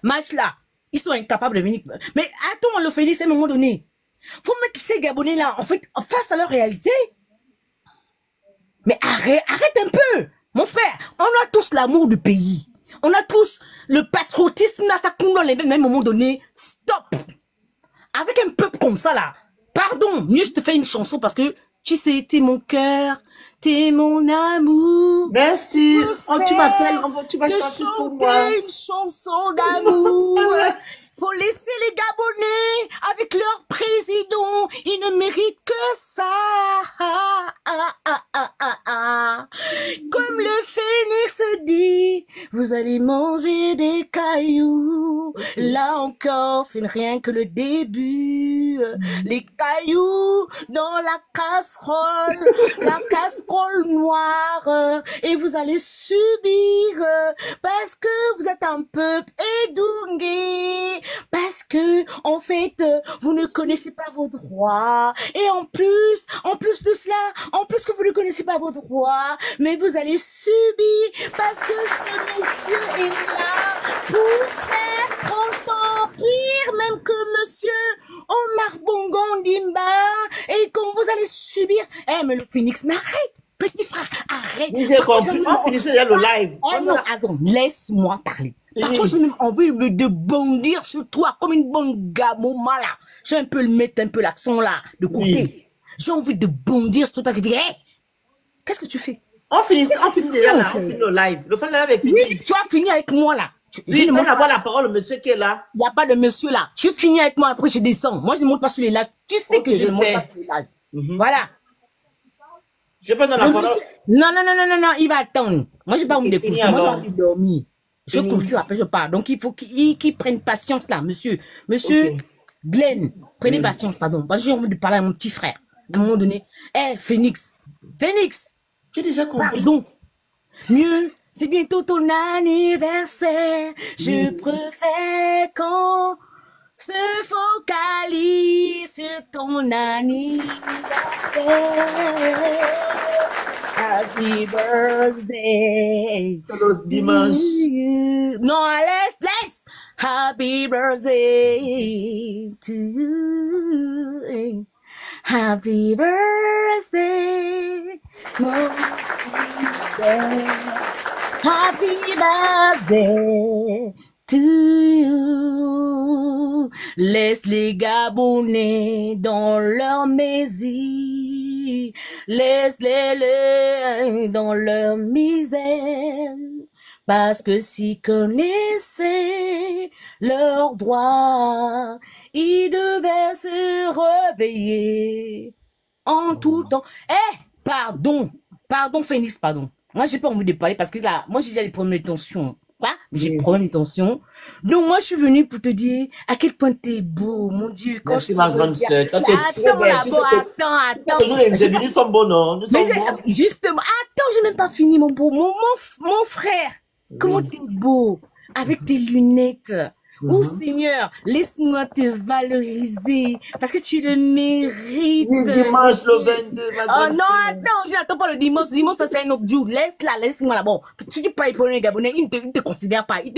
match là, ils sont incapables de venir. Mais attends, le Phénix, à un moment donné, faut mettre ces Gabonais là, en fait, face à leur réalité. Mais arrête un peu, mon frère. On a tous l'amour du pays. On a tous le patriotisme là, ça compte dans les mêmes moments donnés. Stop. Avec un peuple comme ça là, pardon, mieux je te fais une chanson parce que tu sais, t'es mon cœur, t'es mon amour. Merci. Oh, tu m'appelles, tu vas chanter pour moi. Une chanson d'amour. Faut laisser les Gabonais avec leur président. Ils ne méritent que ça. Comme le Phénix dit, vous allez manger des cailloux. Là encore, c'est rien que le début. Les cailloux dans la casserole noire. Et vous allez subir parce que vous êtes un peuple édougué. Parce que, en fait, vous ne connaissez pas vos droits. Et en plus de cela, en plus que vous ne connaissez pas vos droits, mais vous allez subir parce que ce monsieur est là pour faire 30 ans pire même que monsieur Omar Bongo Ondimba. Et quand vous allez subir, mais le Phénix, mais arrête! Petit frère, arrête! J'ai compris, on finissait déjà le live. Oh non, attends, laisse-moi parler. Parfois, j'ai même envie de bondir sur toi comme une bonne gamoma là. J'ai un peu le mettre un peu l'accent là, de côté. Oui. J'ai envie de bondir sur toi et dire, hey, qu'est-ce que tu fais? On finit déjà là, on fait? finit le live. Le live est fini. Oui, tu as fini avec moi là. Oui, donne d'abord la parole au monsieur qui est là. Il n'y a pas de monsieur là. Tu finis avec moi, après je descends. Moi, je ne monte pas sur les lives. Tu sais que je ne monte pas sur les lives. Voilà. Je peux donner la parole. Non, il va attendre. Moi, je ne vais pas me découvrir. Moi, je vais aller dormir. Je clôture, après je pars. Donc, il faut qu'il prenne patience là, monsieur. Monsieur Glenn, prenez patience, pardon. Parce que j'ai envie de parler à mon petit frère. À un moment donné. Phoenix. J'ai déjà compris. Pardon. Mieux, c'est bientôt ton anniversaire. Je préfère qu'on se focalise sur ton anniversaire. Happy birthday. Dimanche. Non, laisse. Happy birthday to you. Happy birthday, mon birthday. Happy birthday to you. Laisse les Gabonais dans leur maison. Laisse-les dans leur misère. Parce que s'ils connaissaient leurs droits, ils devaient se réveiller en tout temps. Pardon, Phoenix, pardon. Moi, j'ai pas envie de parler parce que là, moi, j'ai des problèmes de tension. Quoi? J'ai des problèmes de tension. Donc, moi, je suis venue pour te dire à quel point t'es beau, mon Dieu. Quand merci, ma grande sœur. Toi, tu es très belle. Attends. Nous, les individus sont bons, non? Nous sommes bons. Justement, attends, j'ai même pas fini, mon beau. Mon frère. Comment t'es beau avec tes lunettes. Oh Seigneur, laisse-moi te valoriser parce que tu le mérites. Oui, dimanche le 22. Oh non, attends, je n'attends pas le dimanche. Dimanche, ça c'est un autre jour. Laisse-moi là. Bon, tu dis pas pour les Gabonais, ils ne te considèrent pas. Ils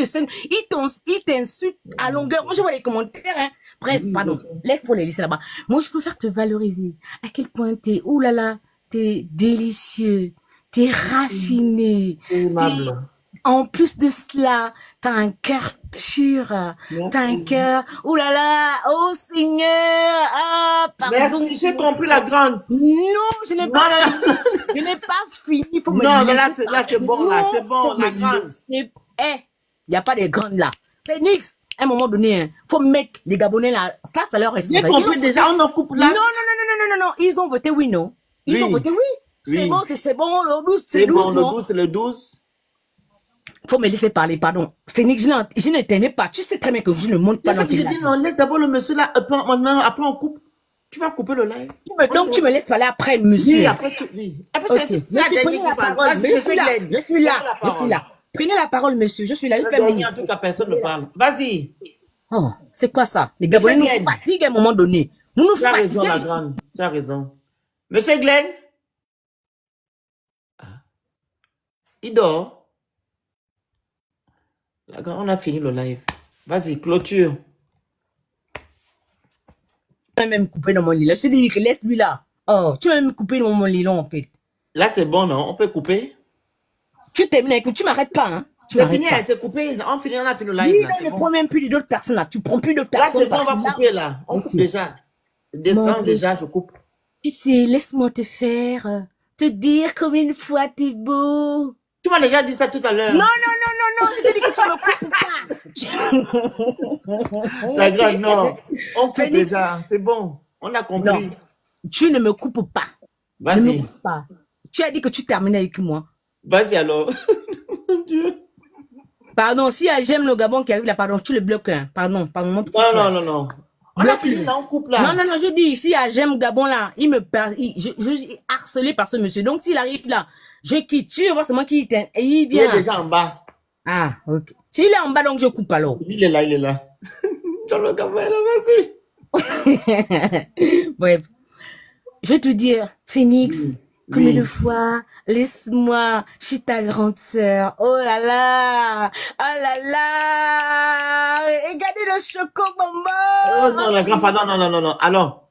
t'insultent à longueur. Moi, je vois les commentaires. Hein. Bref, pardon. Laisse pour les laisser là-bas. Moi, je préfère te valoriser. À quel point t'es, oh là là, t'es délicieux, t'es raffiné, en plus de cela, t'as un cœur pur, t'as un cœur, oh là là, oh Seigneur, pardon. Merci, j'ai compris la grande. Non, je n'ai pas fini. Je n'ai pas fini, faut me non, mais là, c'est bon, la grande. Il n'y a pas de grandes là. Phoenix, à un moment donné, hein, faut mettre les Gabonais là, face à leur responsabilité. J'ai compris déjà, on en coupe là. Non, ils ont voté oui, non? Ils ont voté oui. C'est bon, c'est bon, le 12, c'est 12, bon, le 12, c'est le 12. Faut me laisser parler, pardon. Phoenix, je n'éteignais pas. Tu sais très bien que je ne monte pas dans tes lives. J'ai dit non, laisse d'abord le monsieur là. Maintenant, après on coupe. Tu vas couper le live. Donc tu me laisses parler après, monsieur. Oui, après tu... Oui. Après, okay. Je suis là. Prenez la parole, monsieur. Je suis là. En tout cas, personne ne parle. Vas-y. Oh, c'est quoi ça? Les Gabonais nous fatiguent à un moment donné. Vous nous fatiguez. Tu as raison, la grande. Tu as raison. Monsieur Glenn. Il dort. On a fini le live. Vas-y, clôture. Tu vas même couper dans mon lit. Je te dis que laisse-lui là. Oh, tu vas même couper dans mon lit là, en fait. Là, c'est bon, non? On peut couper? Tu termines avec... Tu m'arrêtes pas, hein? C'est fini, c'est coupé. On a fini le live. Oui, là, je ne prends même plus d'autres personnes là. Tu prends plus d'autres personnes. Là, c'est bon, on va couper là. On coupe déjà. Descends déjà, je coupe. Tu sais, laisse-moi te faire... Te dire combien de fois t'es beau. Tu m'as déjà dit ça tout à l'heure. Non, je te dis que tu me coupes pas. La grande, non. On coupe déjà, c'est bon. On a compris. Non, tu ne me coupes pas. Vas-y. Ne me coupes pas. Tu as dit que tu terminais avec moi. Vas-y alors. Mon Dieu. Pardon, si j'aime le Gabon qui arrive là, pardon, tu le bloques. Hein. Pardon, mon petit frère. Non. On a fini là, on coupe là. Non, je dis, si j'aime Gabon là, je suis harcelé par ce monsieur. Donc s'il arrive là, je quitte. Tu vois, c'est moi qui vient. Il est déjà en bas. Ah, ok. S'il est en bas, donc je coupe alors. Il est là. Dans le Gabon, là, vas-y. Bref. Je vais te dire, Phoenix, combien de fois, laisse-moi, je suis ta grande sœur. Oh là là. Regardez le choco bonbon. Oh non, la grand pardon, non. Alors,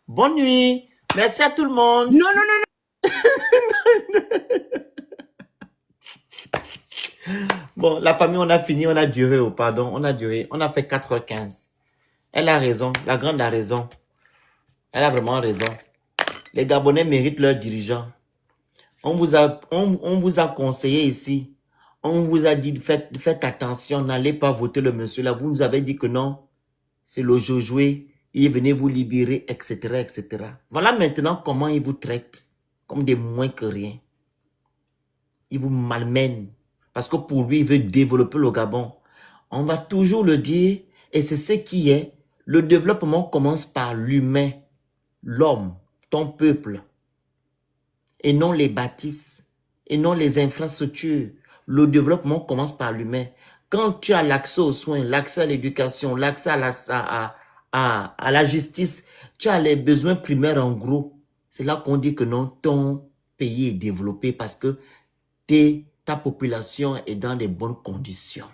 bonne nuit. Merci à tout le monde. Non. Bon, la famille, on a fini, on a duré, on a fait 4h15. Elle a raison, la grande a raison. Elle a vraiment raison. Les Gabonais méritent leurs dirigeants. On vous a conseillé ici. On vous a dit, faites attention, n'allez pas voter le monsieur là. Vous nous avez dit que non, c'est le Josué, il est venu vous libérer, etc., etc. Voilà maintenant comment il vous traite, comme des moins que rien. Il vous malmène, parce que pour lui, il veut développer le Gabon. On va toujours le dire, et c'est ce qui est, le développement commence par l'humain, l'homme, ton peuple, et non les bâtisses, et non les infrastructures. Le développement commence par l'humain. Quand tu as l'accès aux soins, l'accès à l'éducation, l'accès à la justice, tu as les besoins primaires en gros. C'est là qu'on dit que non, ton pays est développé parce que ta population est dans de bonnes conditions.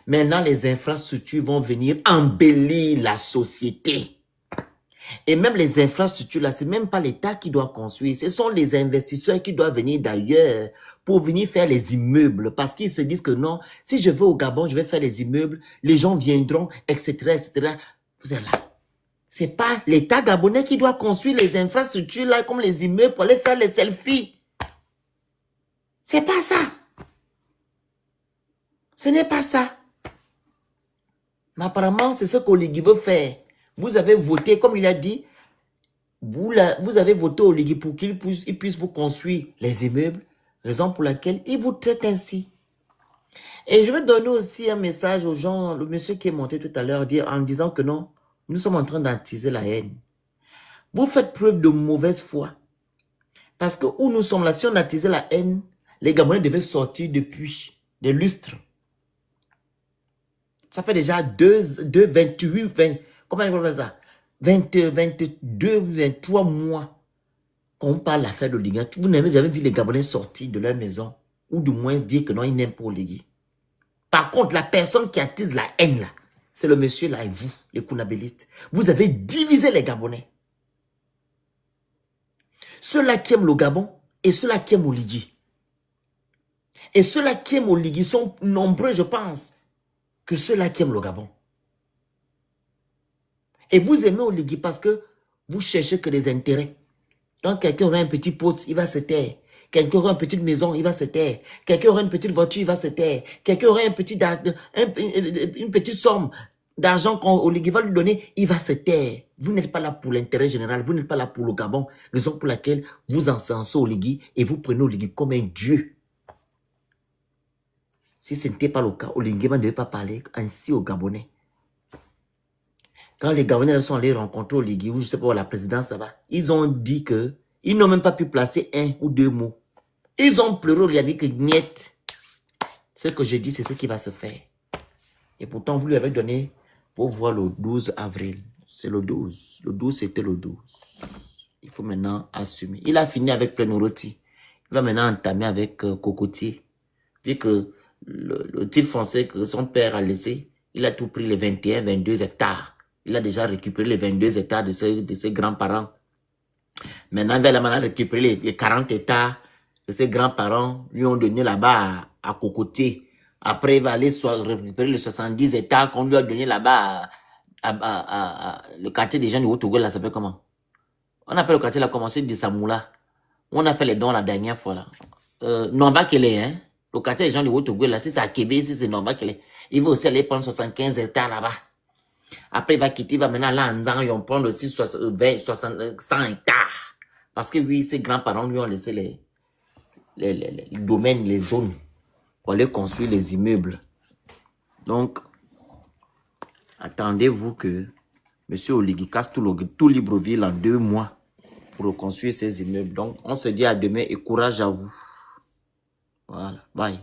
Maintenant, les infrastructures vont venir embellir la société. Et même les infrastructures, là, ce n'est même pas l'État qui doit construire. Ce sont les investisseurs qui doivent venir d'ailleurs pour venir faire les immeubles. Parce qu'ils se disent que non, si je vais au Gabon, je vais faire les immeubles, les gens viendront, etc., etc. Vous êtes là. Ce n'est pas l'État gabonais qui doit construire les infrastructures, là, comme les immeubles, pour aller faire les selfies. C'est pas ça. Ce n'est pas ça. Mais apparemment, c'est ce qu'Oligui veut faire. Vous avez voté, comme il a dit, vous avez voté Oligui pour qu'il puisse vous construire les immeubles, raison pour laquelle il vous traite ainsi. Et je vais donner aussi un message aux gens, le monsieur qui est monté tout à l'heure, en disant que non, nous sommes en train d'attiser la haine. Vous faites preuve de mauvaise foi. Parce que où nous sommes là, si on attisait la haine, les Gabonais devaient sortir depuis des lustres. Ça fait déjà 28, 20, comment on appelle ça? 22, 23 mois qu'on parle l'affaire d'Oligui. Vous n'avez jamais vu les Gabonais sortir de leur maison ou du moins dire que non, ils n'aiment pas Oligui. Par contre, la personne qui attise la haine là, c'est le monsieur là et vous, les Kounabélistes. Vous avez divisé les Gabonais. Ceux-là qui aiment le Gabon et ceux-là qui aiment Oligui. Et ceux-là qui aiment Oligui sont nombreux, je pense, que ceux-là qui aiment le Gabon. Et vous aimez Oligui parce que vous cherchez que des intérêts. Quand quelqu'un aura un petit poste, il va se taire. Quelqu'un aura une petite maison, il va se taire. Quelqu'un aura une petite voiture, il va se taire. Quelqu'un aura une petite somme d'argent qu'Oligui va lui donner, il va se taire. Vous n'êtes pas là pour l'intérêt général, vous n'êtes pas là pour le Gabon. Raison pour laquelle vous encensez Oligui et vous prenez Oligui comme un dieu. Si ce n'était pas le cas, Oligui ne devait pas parler ainsi aux Gabonais. Quand les Gabonais sont allés rencontrer Oligui, ou je ne sais pas, la présidence, ça va, ils ont dit que ils n'ont même pas pu placer un ou deux mots. Ils ont pleuré, il a dit que niet. Ce que j'ai dit, c'est ce qui va se faire. Et pourtant, vous lui avez donné vos voix le 12 avril. C'est le 12. Le 12, c'était le 12. Il faut maintenant assumer. Il a fini avec Plénoroti. Il va maintenant entamer avec Cocotier. Vu que le titre foncier que son père a laissé, il a tout pris les 21, 22 hectares. Il a déjà récupéré les 22 hectares de ses grands-parents. Maintenant, il va récupérer les 40 hectares que ses grands-parents lui ont donné là-bas à Cocotier. Après, il va aller récupérer les 70 hectares qu'on lui a donné là-bas le quartier des gens du Haut-Togo, là, ça s'appelle comment? On appelle le quartier là, commencé de Samoula. On a fait les dons la dernière fois, là. Nomba Kele, hein? Le quartier des gens du Haut-Togo, là, si c'est à Québec, si c'est Nomba Kele. Il va aussi aller prendre 75 hectares là-bas. Après, il va quitter, il va maintenant là en Zang, ils vont prendre aussi 100 hectares. Parce que oui, ses grands-parents lui ont laissé les domaines, les zones pour aller construire les immeubles. Donc, attendez-vous que M. Oligui casse tout Libreville en 2 mois pour reconstruire ses immeubles. Donc, on se dit à demain et courage à vous. Voilà, bye.